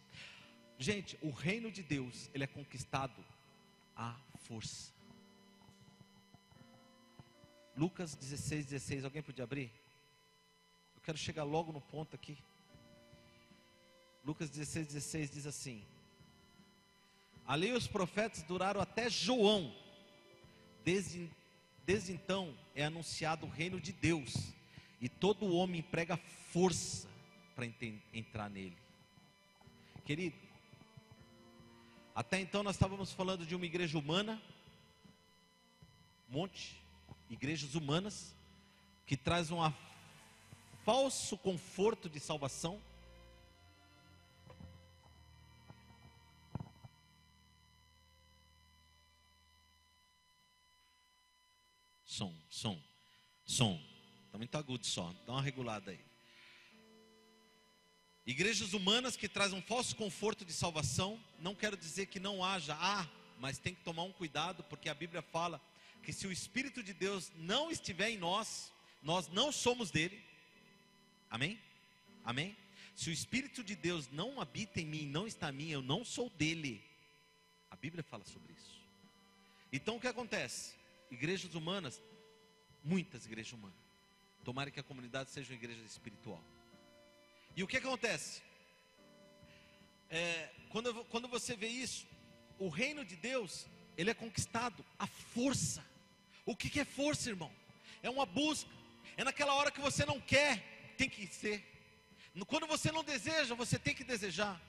Gente, o reino de Deus, ele é conquistado à força. Lucas 16:16, alguém pode abrir? Eu quero chegar logo no ponto aqui. Lucas 16:16 diz assim: a lei e os profetas duraram até João. Desde então é anunciado o reino de Deus, e todo homem emprega força para entrar nele. Querido, até então nós estávamos falando de uma igreja humana, igrejas humanas, que traz um falso conforto de salvação. Som. Está muito agudo só, dá uma regulada aí. Igrejas humanas que trazem um falso conforto de salvação. Não quero dizer que não haja, mas tem que tomar um cuidado, porque a Bíblia fala que se o Espírito de Deus não estiver em nós, nós não somos dele. Amém? Amém? Se o Espírito de Deus não habita em mim, não está em mim, eu não sou dele. A Bíblia fala sobre isso. Então o que acontece? Igrejas humanas, muitas igrejas humanas, tomara que a comunidade seja uma igreja espiritual. E o que acontece? Quando você vê isso, o reino de Deus, ele é conquistado à força. O que é força, irmão? É uma busca. É naquela hora que você não quer, tem que ser. Quando você não deseja, você tem que desejar.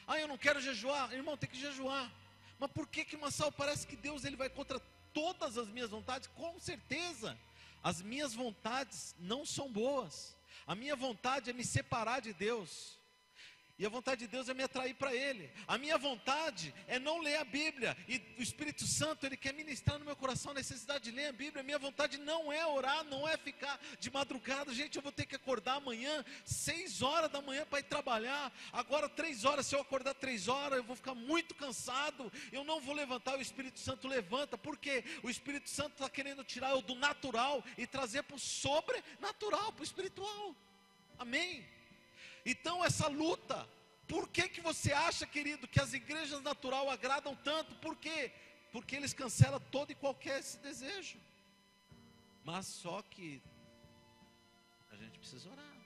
Eu não quero jejuar. Irmão, tem que jejuar. Mas por que Massal, parece que Deus ele vai contra todas as minhas vontades? Com certeza. As minhas vontades não são boas. A minha vontade é me separar de Deus. E a vontade de Deus é me atrair para Ele. A minha vontade é não ler a Bíblia. E o Espírito Santo, Ele quer ministrar no meu coração a necessidade de ler a Bíblia. A minha vontade não é orar, não é ficar de madrugada. Gente, eu vou ter que acordar amanhã, 6 horas da manhã para ir trabalhar. Agora 3 horas, se eu acordar 3 horas, eu vou ficar muito cansado. Eu não vou levantar, o Espírito Santo levanta. Por quê? O Espírito Santo está querendo tirar eu do natural e trazer para o sobrenatural, para o espiritual. Amém? Então essa luta, por que você acha, querido, que as igrejas natural agradam tanto? Por quê? Porque eles cancelam todo e qualquer esse desejo. Mas só que a gente precisa orar.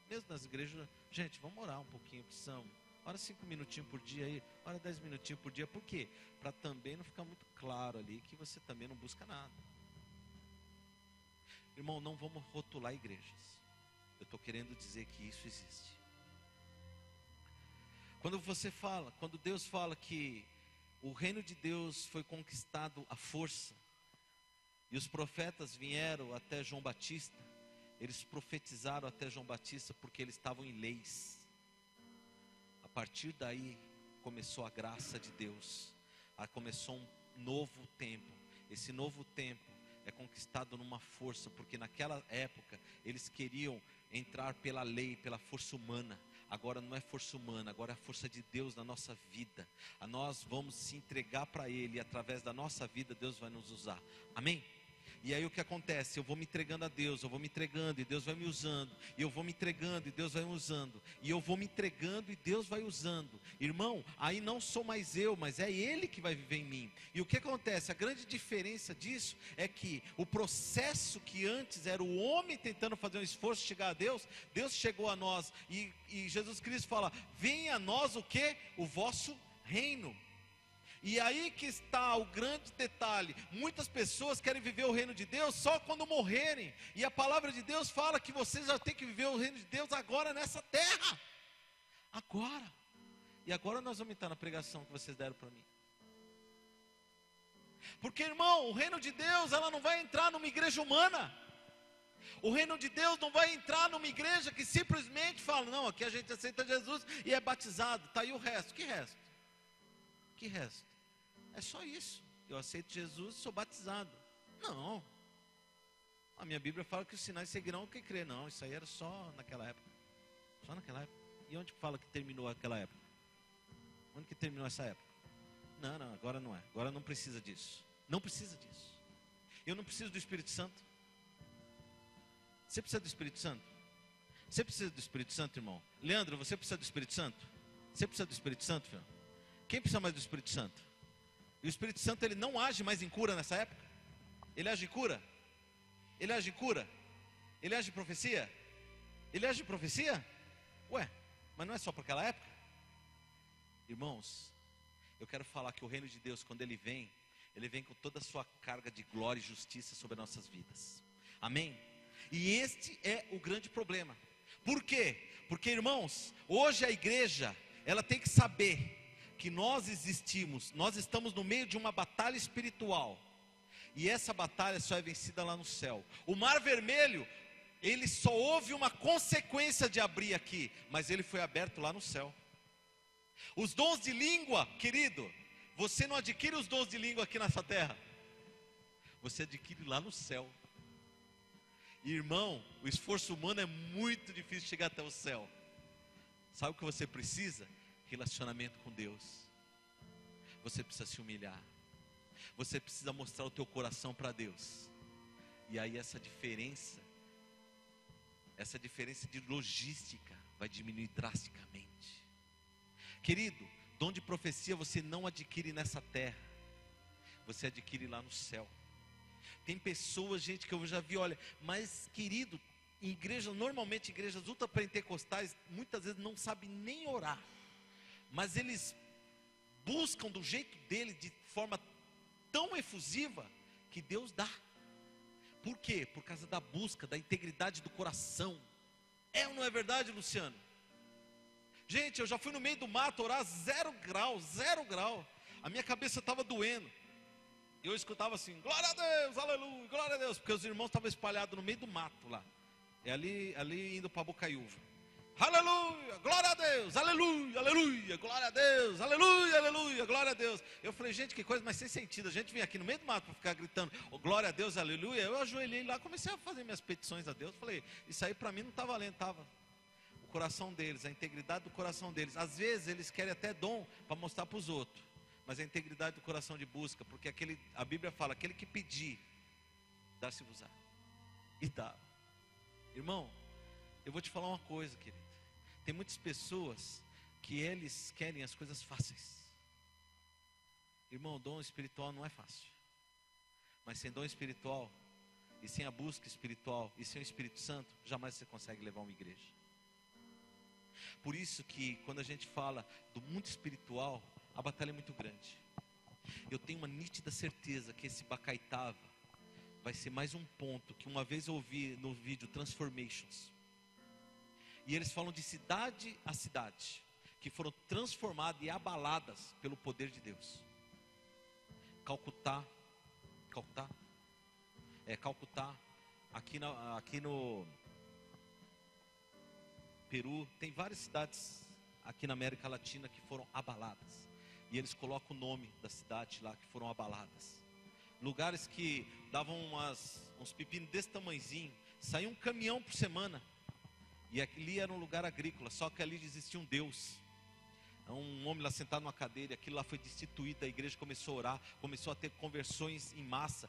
Mesmo nas igrejas, gente, vamos orar um pouquinho, precisamos. Ora 5 minutinhos por dia aí, ora 10 minutinhos por dia. Por quê? Para também não ficar muito claro ali que você também não busca nada. Irmão, não vamos rotular igrejas. Eu estou querendo dizer que isso existe. Quando Deus fala que o reino de Deus foi conquistado à força, e os profetas vieram até João Batista, eles profetizaram até João Batista porque eles estavam em leis. A partir daí começou a graça de Deus, começou um novo tempo. Esse novo tempo é conquistado numa força, porque naquela época eles queriam entrar pela lei, pela força humana. Agora não é força humana, agora é a força de Deus na nossa vida. Nós vamos se entregar para Ele, e através da nossa vida Deus vai nos usar. Amém? E aí o que acontece? Eu vou me entregando a Deus, eu vou me entregando e Deus vai me usando. E eu vou me entregando e Deus vai me usando. E eu vou me entregando e Deus vai usando. Irmão, aí não sou mais eu, mas é Ele que vai viver em mim. E o que acontece? A grande diferença disso é que o processo que antes era o homem tentando fazer um esforço chegar a Deus, Deus chegou a nós. E Jesus Cristo fala, venha a nós o quê? O vosso reino. E aí que está o grande detalhe. Muitas pessoas querem viver o reino de Deus só quando morrerem. E a palavra de Deus fala que você já tem que viver o reino de Deus agora nessa terra. Agora. E agora nós vamos entrar na pregação que vocês deram para mim. Porque, irmão, o reino de Deus, ela não vai entrar numa igreja humana. O reino de Deus não vai entrar numa igreja que simplesmente fala, não, aqui a gente aceita Jesus e é batizado. Está aí o resto. Que resto? Que resto? É só isso. Eu aceito Jesus e sou batizado. Não. A minha Bíblia fala que os sinais seguirão quem crê. Não, isso aí era só naquela época. Só naquela época. E onde fala que terminou aquela época? Onde que terminou essa época? Não, agora não é. Agora não precisa disso. Não precisa disso. Eu não preciso do Espírito Santo. Você precisa do Espírito Santo? Você precisa do Espírito Santo, irmão? Leandro, você precisa do Espírito Santo? Você precisa do Espírito Santo, filho? Quem precisa mais do Espírito Santo? E o Espírito Santo, ele não age mais em cura nessa época? Ele age em cura? Ele age em cura? Ele age em profecia? Ele age em profecia? Ué, mas não é só para aquela época? Irmãos, eu quero falar que o reino de Deus, quando ele vem com toda a sua carga de glória e justiça sobre as nossas vidas. Amém? E este é o grande problema. Por quê? Porque, irmãos, hoje a igreja, ela tem que saber que nós estamos no meio de uma batalha espiritual. E essa batalha só é vencida lá no céu. O Mar Vermelho, ele só houve uma consequência de abrir aqui, mas ele foi aberto lá no céu. Os dons de língua, querido, você não adquire os dons de língua aqui nessa terra, você adquire lá no céu. Irmão, o esforço humano é muito difícil chegar até o céu. Sabe o que você precisa? Relacionamento com Deus. Você precisa se humilhar. Você precisa mostrar o teu coração para Deus. E aí essa diferença de logística vai diminuir drasticamente. Querido, dom de profecia você não adquire nessa terra, você adquire lá no céu. Tem pessoas, gente, que eu já vi, olha, mas querido, em igrejas, normalmente igrejas ultrapentecostais, muitas vezes não sabem nem orar, mas eles buscam do jeito dele, de forma tão efusiva, que Deus dá. Por quê? Por causa da busca, da integridade do coração. É ou não é verdade, Luciano? Gente, eu já fui no meio do mato orar 0 grau. A minha cabeça estava doendo. Eu escutava assim, glória a Deus, aleluia, glória a Deus. Porque os irmãos estavam espalhados no meio do mato lá. É ali indo para Bocaiúva. Aleluia, glória a Deus, aleluia, aleluia, glória a Deus, aleluia, aleluia, glória a Deus. Eu falei, gente, que coisa mais sem sentido. A gente vem aqui no meio do mato para ficar gritando, oh, glória a Deus, aleluia. Eu ajoelhei lá, comecei a fazer minhas petições a Deus. Falei, isso aí para mim não está valendo, estava. O coração deles, a integridade do coração deles. Às vezes eles querem até dom para mostrar para os outros, mas a integridade do coração de busca, porque a Bíblia fala, aquele que pedir, dá-se-vos-á. E dá. Irmão, eu vou te falar uma coisa, querido. Tem muitas pessoas que eles querem as coisas fáceis. Irmão, dom espiritual não é fácil. Mas sem dom espiritual, e sem a busca espiritual, e sem o Espírito Santo, jamais você consegue levar uma igreja. Por isso que quando a gente fala do mundo espiritual, a batalha é muito grande. Eu tenho uma nítida certeza que esse Bacaitava vai ser mais um ponto que uma vez eu ouvi no vídeo Transformations. E eles falam de cidade a cidade que foram transformadas e abaladas pelo poder de Deus. Calcutá, aqui no Peru, tem várias cidades aqui na América Latina que foram abaladas. E eles colocam o nome da cidade lá que foram abaladas. Lugares que davam uns pepinos desse tamanhozinho, saía um caminhão por semana. E ali era um lugar agrícola, só que ali existia um Deus. Um homem lá sentado numa cadeira, aquilo lá foi destituído, a igreja começou a orar, começou a ter conversões em massa.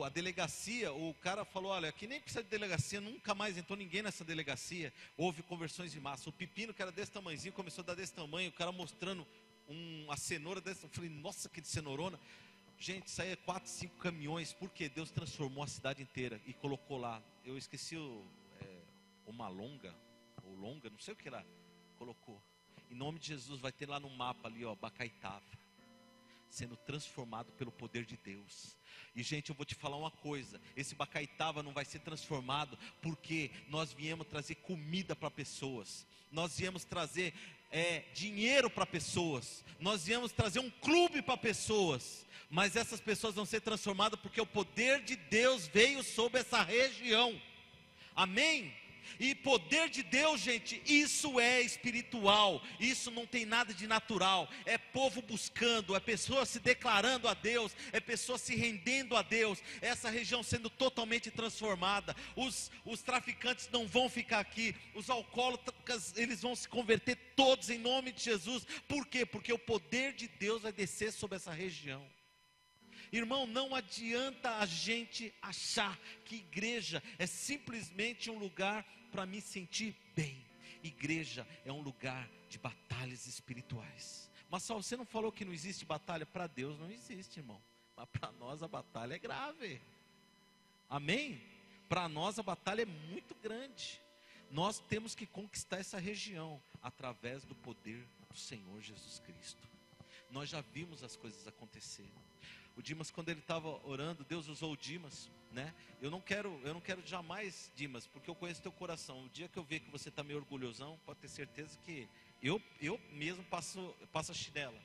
A delegacia, o cara falou, olha, aqui nem precisa de delegacia, nunca mais entrou ninguém nessa delegacia. Houve conversões em massa. O pepino que era desse tamanhozinho, começou a dar desse tamanho, o cara mostrando uma cenoura dessa. Eu falei, nossa, que cenourona. Gente, saía 4, 5 caminhões, porque Deus transformou a cidade inteira e colocou lá. Eu esqueci uma longa, ou longa, não sei o que lá, colocou. Em nome de Jesus, vai ter lá no mapa ali, ó, Bacaitava, sendo transformado pelo poder de Deus. E gente, eu vou te falar uma coisa, esse Bacaitava não vai ser transformado porque nós viemos trazer comida para pessoas, nós viemos trazer dinheiro para pessoas, nós viemos trazer um clube para pessoas, mas essas pessoas vão ser transformadas porque o poder de Deus veio sobre essa região. Amém? E poder de Deus, gente, isso é espiritual, isso não tem nada de natural, é povo buscando, é pessoa se declarando a Deus, é pessoa se rendendo a Deus, essa região sendo totalmente transformada. Os traficantes não vão ficar aqui, os alcoólatras, eles vão se converter todos em nome de Jesus. Por quê? Porque o poder de Deus vai descer sobre essa região. Irmão, não adianta a gente achar que igreja é simplesmente um lugar para me sentir bem. Igreja é um lugar de batalhas espirituais. Mas só você não falou que não existe batalha? Para Deus não existe, irmão. Mas para nós a batalha é grave. Amém? Para nós a batalha é muito grande. Nós temos que conquistar essa região através do poder do Senhor Jesus Cristo. Nós já vimos as coisas acontecerem. O Dimas, quando ele estava orando, Deus usou o Dimas, né? Eu não quero jamais, Dimas, porque eu conheço teu coração. O dia que eu ver que você está meio orgulhosão, pode ter certeza que eu mesmo passo a chinela.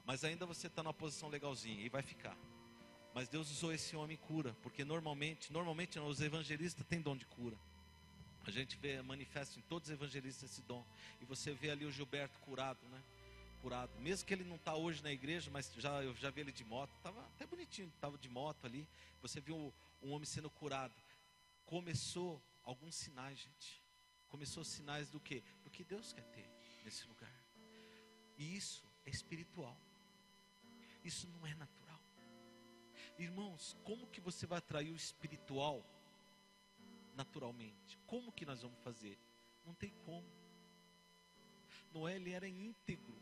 Mas ainda você está numa posição legalzinha e vai ficar. Mas Deus usou esse homem em cura, porque normalmente não, os evangelistas têm dom de cura. A gente vê, manifesta em todos os evangelistas esse dom. E você vê ali o Gilberto curado, né? Curado. Mesmo que ele não está hoje na igreja, mas eu já vi ele de moto. Estava até bonitinho, estava de moto ali. Você viu um homem sendo curado. Começou alguns sinais, gente. Começou sinais do quê? Do que Deus quer ter nesse lugar. E isso é espiritual. Isso não é natural. Irmãos, como que você vai atrair o espiritual naturalmente? Como que nós vamos fazer? Não tem como. Noé, ele era íntegro.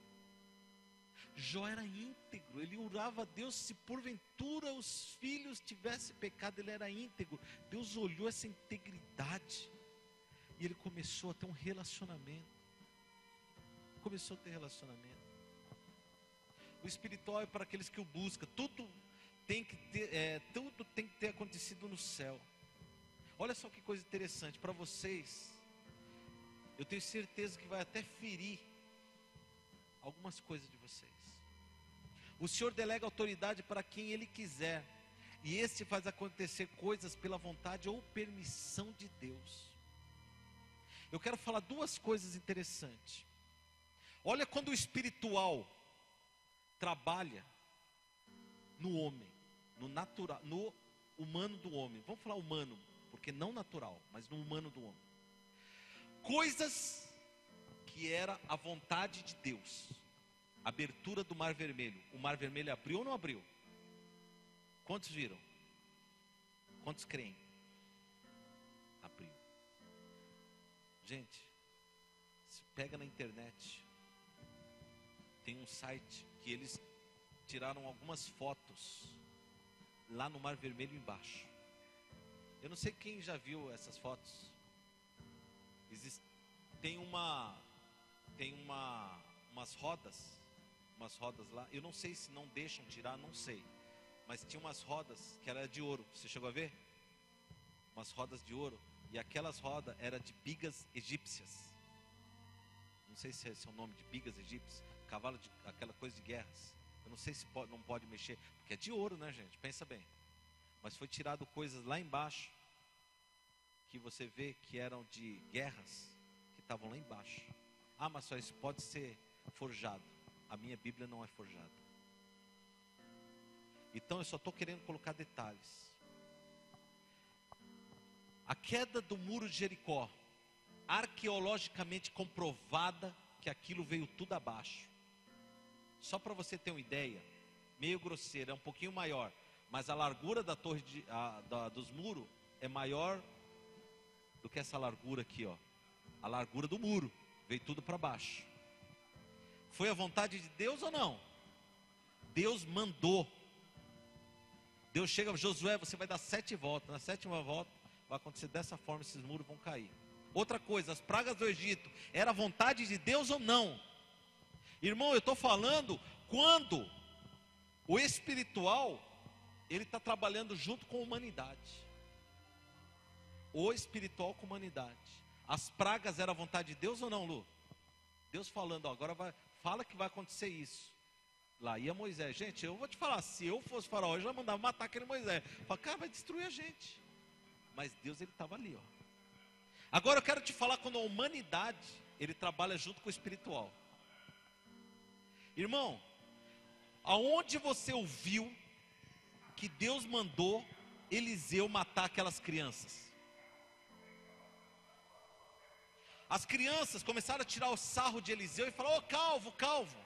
Jó era íntegro. Ele orava a Deus, se porventura os filhos tivessem pecado, ele era íntegro. Deus olhou essa integridade e ele começou a ter um relacionamento. Começou a ter relacionamento. O espiritual é para aqueles que o buscam. Tudo tem que ter acontecido no céu. Olha só que coisa interessante. Para vocês, eu tenho certeza que vai até ferir algumas coisas de vocês. O Senhor delega autoridade para quem Ele quiser, e esse faz acontecer coisas pela vontade ou permissão de Deus. Eu quero falar duas coisas interessantes. Olha quando o espiritual trabalha no homem, no natural, no humano do homem. Vamos falar humano, porque não natural, mas no humano do homem. Coisas que era a vontade de Deus. Abertura do Mar Vermelho. O Mar Vermelho abriu ou não abriu? Quantos viram? Quantos creem? Abriu. Gente, se pega na internet, tem um site que eles tiraram algumas fotos lá no Mar Vermelho embaixo. Eu não sei quem já viu essas fotos. Tem umas rodas lá. Eu não sei se não deixam tirar, não sei. Mas tinha umas rodas que era de ouro. Você chegou a ver? Umas rodas de ouro. E aquelas rodas eram de bigas egípcias. Não sei se esse é o nome de bigas egípcias. Cavalo de aquela coisa de guerras. Eu não sei se não pode mexer, porque é de ouro, né, gente? Pensa bem. Mas foi tirado coisas lá embaixo que você vê que eram de guerras, que estavam lá embaixo. Ah, mas só isso pode ser forjado. A minha Bíblia não é forjada. Então eu só estou querendo colocar detalhes. A queda do muro de Jericó, arqueologicamente comprovada que aquilo veio tudo abaixo. Só para você ter uma ideia, meio grosseira, é um pouquinho maior, mas a largura da torre dos muros é maior do que essa largura aqui, ó. A largura do muro veio tudo para baixo. Foi a vontade de Deus ou não? Deus mandou. Deus chega, Josué, você vai dar 7 voltas. Na 7ª volta vai acontecer dessa forma, esses muros vão cair. Outra coisa, as pragas do Egito, era a vontade de Deus ou não? Irmão, eu estou falando quando o espiritual, ele está trabalhando junto com a humanidade. O espiritual com a humanidade. As pragas eram a vontade de Deus ou não, Lu? Deus falando, ó, agora fala que vai acontecer isso. Lá ia Moisés. Gente, eu vou te falar, se eu fosse faraó, eu já mandava matar aquele Moisés. Fala, cara, vai destruir a gente. Mas Deus, ele estava ali, ó. Agora eu quero te falar quando a humanidade, ele trabalha junto com o espiritual. Irmão, aonde você ouviu que Deus mandou Eliseu matar aquelas crianças? As crianças começaram a tirar o sarro de Eliseu e falaram, ô calvo, calvo.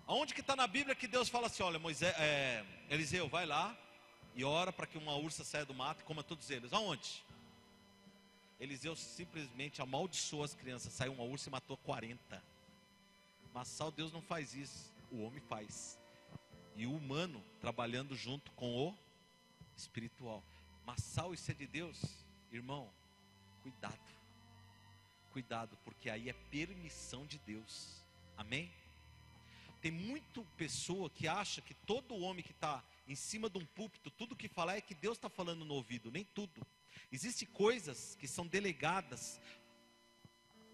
Aonde que está na Bíblia que Deus fala assim, olha, Eliseu, vai lá e ora para que uma ursa saia do mato e coma todos eles. Aonde? Eliseu simplesmente amaldiçoou as crianças, saiu uma ursa e matou 40. Mas só Deus não faz isso, o homem faz. E o humano trabalhando junto com o espiritual. Mas sal isso é de Deus, irmão, cuidado. Cuidado, porque aí é permissão de Deus. Amém? Tem muita pessoa que acha que todo homem que está em cima de um púlpito, tudo que falar é que Deus está falando no ouvido. Nem tudo. Existem coisas que são delegadas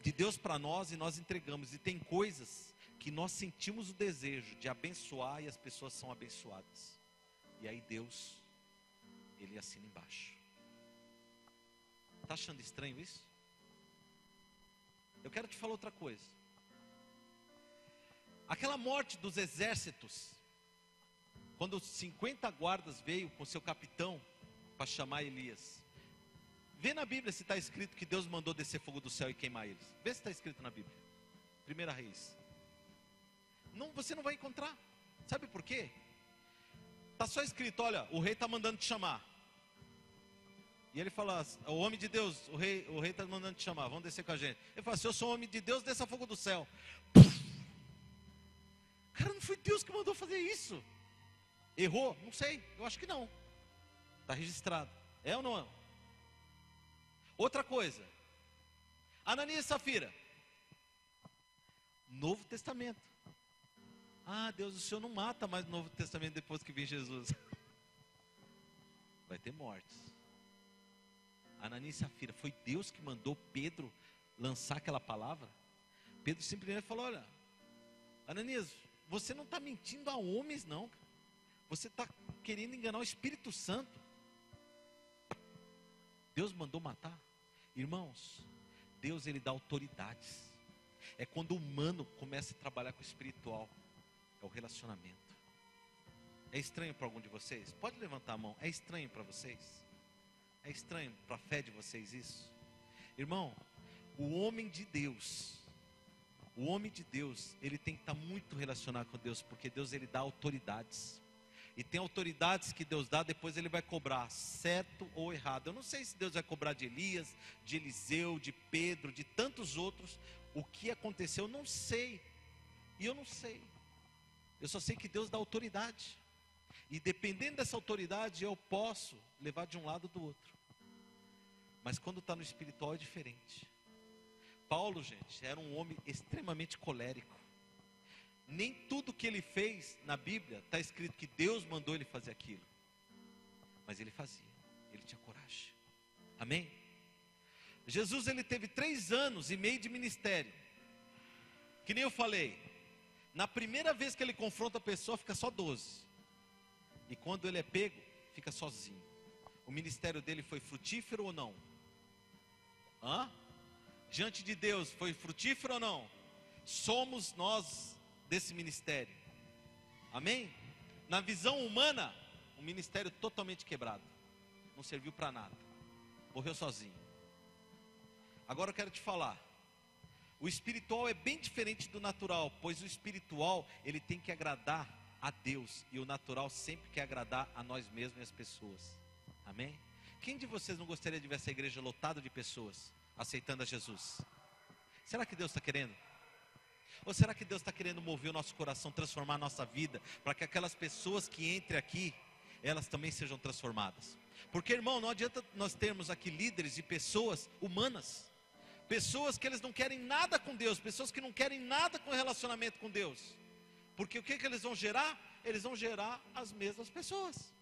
de Deus para nós e nós entregamos. E tem coisas que nós sentimos o desejo de abençoar e as pessoas são abençoadas. E aí Deus, ele assina embaixo. Está achando estranho isso? Eu quero te falar outra coisa. Aquela morte dos exércitos, quando os 50 guardas veio com seu capitão para chamar Elias. Vê na Bíblia se está escrito que Deus mandou descer fogo do céu e queimar eles. Vê se está escrito na Bíblia. 1 Reis. Não, você não vai encontrar. Sabe por quê? Está só escrito, olha, o rei está mandando te chamar. E ele fala, o homem de Deus, o rei está mandando te chamar, vamos descer com a gente. Ele fala, se eu sou homem de Deus, desça fogo do céu. Cara, não foi Deus que mandou fazer isso. Errou? Não sei, eu acho que não. Está registrado. É ou não é? Outra coisa. Ananias e Safira. Novo Testamento. Ah, Deus, o Senhor não mata mais no Novo Testamento depois que vem Jesus. Vai ter mortes. Ananias e Safira, foi Deus que mandou Pedro lançar aquela palavra? Pedro simplesmente falou, olha, Ananias, você não está mentindo a homens não. Você está querendo enganar o Espírito Santo. Deus mandou matar. Irmãos, Deus ele dá autoridades. É quando o humano começa a trabalhar com o espiritual. É o relacionamento. É estranho para algum de vocês? Pode levantar a mão. É estranho para vocês? É estranho para a fé de vocês isso? Irmão, o homem de Deus, ele tem que estar muito relacionado com Deus, porque Deus ele dá autoridades. E tem autoridades que Deus dá, depois ele vai cobrar, certo ou errado. Eu não sei se Deus vai cobrar de Elias, de Eliseu, de Pedro, de tantos outros. O que aconteceu, eu não sei. E eu não sei. Eu só sei que Deus dá autoridade. E dependendo dessa autoridade, eu posso levar de um lado ou do outro. Mas quando está no espiritual é diferente. Paulo, gente, era um homem extremamente colérico. Nem tudo que ele fez na Bíblia está escrito que Deus mandou ele fazer aquilo. Mas ele fazia, ele tinha coragem. Amém? Jesus ele teve 3 anos e meio de ministério. Que nem eu falei, na primeira vez que ele confronta a pessoa fica só 12. E quando ele é pego, fica sozinho. O ministério dele foi frutífero ou não? Diante de Deus foi frutífero ou não? Somos nós desse ministério. Amém? Na visão humana, um ministério totalmente quebrado. Não serviu para nada. Morreu sozinho. Agora eu quero te falar. O espiritual é bem diferente do natural, pois o espiritual, ele tem que agradar a Deus, e o natural sempre quer agradar a nós mesmos e as pessoas. Amém? Quem de vocês não gostaria de ver essa igreja lotada de pessoas aceitando a Jesus? Será que Deus está querendo? Ou será que Deus está querendo mover o nosso coração, transformar a nossa vida, para que aquelas pessoas que entrem aqui, elas também sejam transformadas? Porque, irmão, não adianta nós termos aqui líderes e pessoas humanas, pessoas que eles não querem nada com Deus, pessoas que não querem nada com relacionamento com Deus. Porque o que eles vão gerar? Eles vão gerar as mesmas pessoas.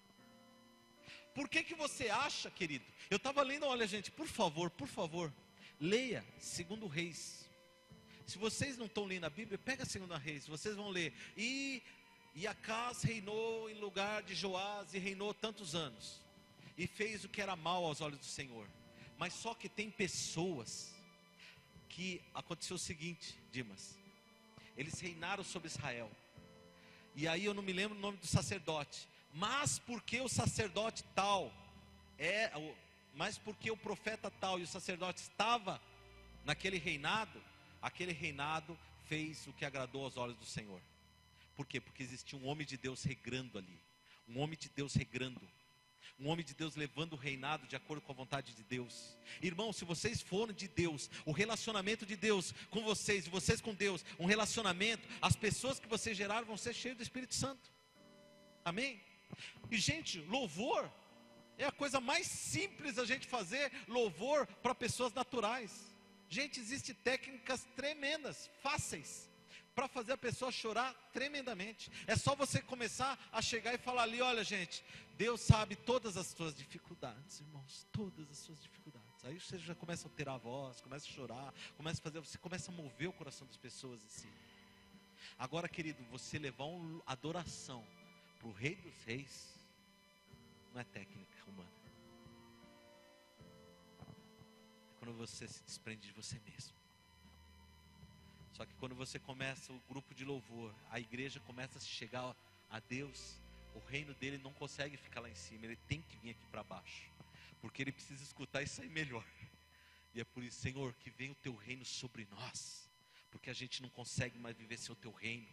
Por que você acha, querido? Eu estava lendo, olha gente, por favor, leia 2 Reis. Se vocês não estão lendo a Bíblia, pega 2 Reis, vocês vão ler. E Acás reinou em lugar de Joás e reinou tantos anos. E fez o que era mal aos olhos do Senhor. Mas só que tem pessoas que aconteceu o seguinte, Dimas. Eles reinaram sobre Israel. E aí eu não me lembro o nome do sacerdote. Mas porque o sacerdote tal, mas porque o profeta tal e o sacerdote estava naquele reinado, aquele reinado fez o que agradou aos olhos do Senhor. Por quê? Porque existia um homem de Deus regrando ali. Um homem de Deus regrando. Um homem de Deus levando o reinado de acordo com a vontade de Deus. Irmão, se vocês forem de Deus, o relacionamento de Deus com vocês, e vocês com Deus, um relacionamento, as pessoas que vocês geraram vão ser cheias do Espírito Santo. Amém? E gente, louvor é a coisa mais simples a gente fazer, louvor para pessoas naturais. Gente, existem técnicas tremendas, fáceis, para fazer a pessoa chorar tremendamente. É só você começar a chegar e falar ali, olha gente, Deus sabe todas as suas dificuldades, irmãos, todas as suas dificuldades. Aí você já começa a alterar a voz, começa a chorar, você começa a mover o coração das pessoas em si. Agora, querido, você levar uma adoração para o Rei dos Reis, não é técnica humana. É quando você se desprende de você mesmo. Só que quando você começa o grupo de louvor, a igreja começa a chegar a Deus, o reino dele não consegue ficar lá em cima, ele tem que vir aqui para baixo, porque ele precisa escutar isso aí melhor. E é por isso, Senhor, que venha o teu reino sobre nós, porque a gente não consegue mais viver sem o teu reino.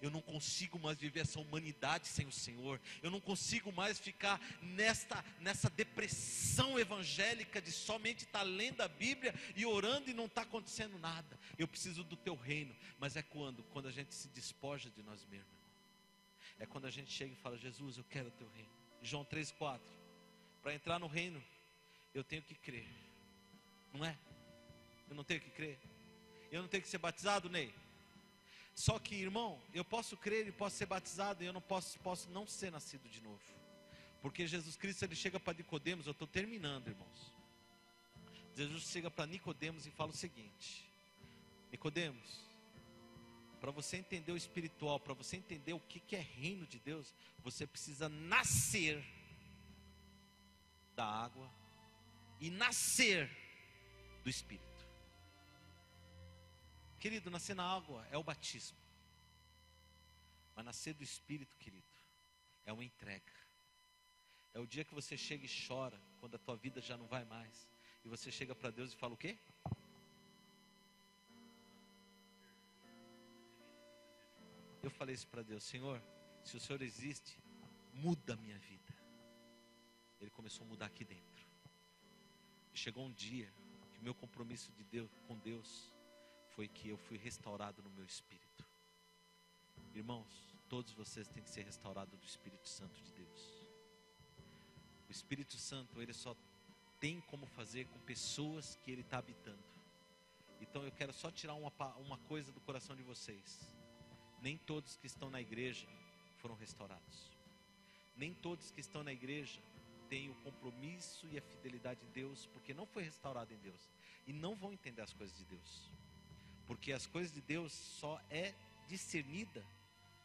Eu não consigo mais viver essa humanidade sem o Senhor. Eu não consigo mais ficar nessa depressão evangélica de somente estar lendo a Bíblia e orando e não está acontecendo nada. Eu preciso do teu reino. Mas é quando a gente se despoja de nós mesmos, irmão. É quando a gente chega e fala: Jesus, eu quero o teu reino. João 3,4. Para entrar no reino, eu tenho que crer. Não é? Eu não tenho que crer. Eu não tenho que ser batizado, Ney. Só que, irmão, eu posso crer e posso ser batizado, e eu não posso não ser nascido de novo. Porque Jesus Cristo, ele chega para Nicodemos, eu estou terminando, irmãos. Jesus chega para Nicodemos e fala o seguinte: Nicodemos, para você entender o espiritual, para você entender o que é reino de Deus, você precisa nascer da água e nascer do Espírito. Querido, nascer na água é o batismo. Mas nascer do Espírito, querido, é uma entrega. É o dia que você chega e chora, quando a tua vida já não vai mais. E você chega para Deus e fala o quê? Eu falei isso para Deus: Senhor, se o Senhor existe, muda a minha vida. Ele começou a mudar aqui dentro. E chegou um dia que o meu compromisso com Deus foi que eu fui restaurado no meu espírito. Irmãos, todos vocês têm que ser restaurados do Espírito Santo de Deus. O Espírito Santo, ele só tem como fazer com pessoas que ele está habitando. Então eu quero só tirar uma coisa do coração de vocês: nem todos que estão na igreja foram restaurados. Nem todos que estão na igreja têm o compromisso e a fidelidade em Deus, porque não foi restaurado em Deus, e não vão entender as coisas de Deus. Porque as coisas de Deus só é discernida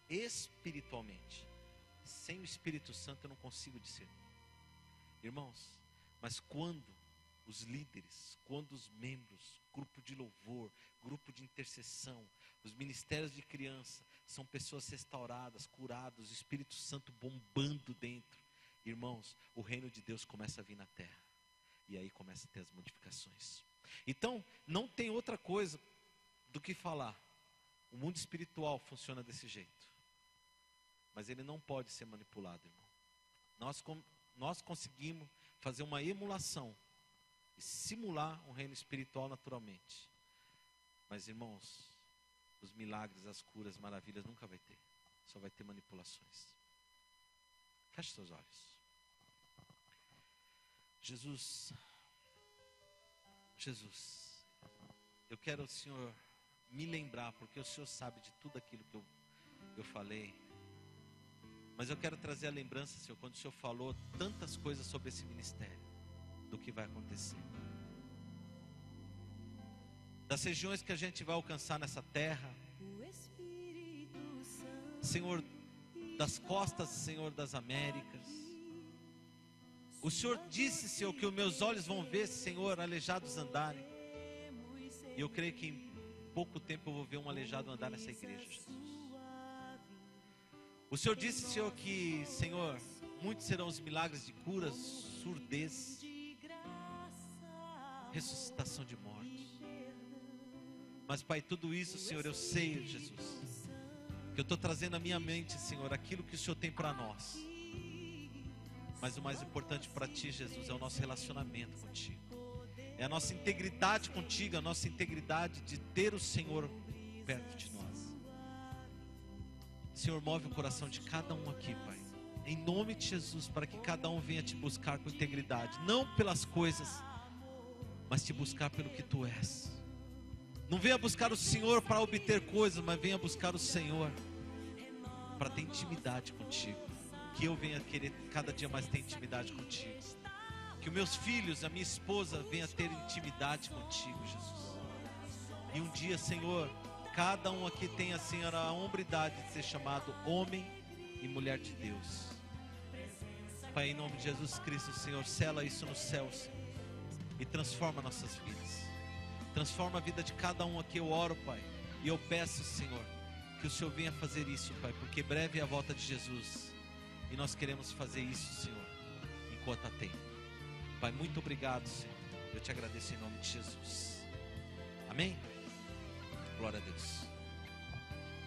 espiritualmente. Sem o Espírito Santo eu não consigo discernir. Irmãos, mas quando os líderes, quando os membros, grupo de louvor, grupo de intercessão, os ministérios de criança, são pessoas restauradas, curadas, o Espírito Santo bombando dentro, irmãos, o reino de Deus começa a vir na terra. E aí começa a ter as modificações. Então, não tem outra coisa do que falar. O mundo espiritual funciona desse jeito. Mas ele não pode ser manipulado, irmão. Nós conseguimos fazer uma emulação e simular um reino espiritual naturalmente. Mas, irmãos, os milagres, as curas, maravilhas nunca vai ter. Só vai ter manipulações. Feche seus olhos. Jesus, eu quero, Senhor, me lembrar, porque o Senhor sabe de tudo aquilo que eu falei. Mas eu quero trazer a lembrança, Senhor, quando o Senhor falou tantas coisas sobre esse ministério, do que vai acontecer. Das regiões que a gente vai alcançar nessa terra, Senhor, das costas, Senhor, das Américas. O Senhor disse, Senhor, que os meus olhos vão ver, Senhor, aleijados andarem. E eu creio que em pouco tempo eu vou ver um aleijado andar nessa igreja, Jesus. O Senhor disse, Senhor, que, Senhor, muitos serão os milagres de curas, surdez, ressuscitação de mortos. Mas, Pai, tudo isso, Senhor, eu sei, Jesus, que eu estou trazendo à minha mente, Senhor, aquilo que o Senhor tem para nós. Mas o mais importante para Ti, Jesus, é o nosso relacionamento contigo. É a nossa integridade contigo, a nossa integridade de ter o Senhor perto de nós. Senhor, move o coração de cada um aqui, Pai, em nome de Jesus, para que cada um venha Te buscar com integridade, não pelas coisas, mas Te buscar pelo que Tu és. Não venha buscar o Senhor para obter coisas, mas venha buscar o Senhor para ter intimidade contigo. Que eu venha querer cada dia mais ter intimidade contigo. Que os meus filhos, a minha esposa venha ter intimidade contigo, Jesus. E um dia, Senhor, cada um aqui tenha, Senhor, a hombridade de ser chamado homem e mulher de Deus. Pai, em nome de Jesus Cristo, Senhor, sela isso no céu, Senhor, e transforma nossas vidas. Transforma a vida de cada um aqui, eu oro, Pai, e eu peço, Senhor, que o Senhor venha fazer isso, Pai, porque breve é a volta de Jesus, e nós queremos fazer isso, Senhor, enquanto há tempo. Pai, muito obrigado, Senhor, eu te agradeço em nome de Jesus. Amém? Glória a Deus.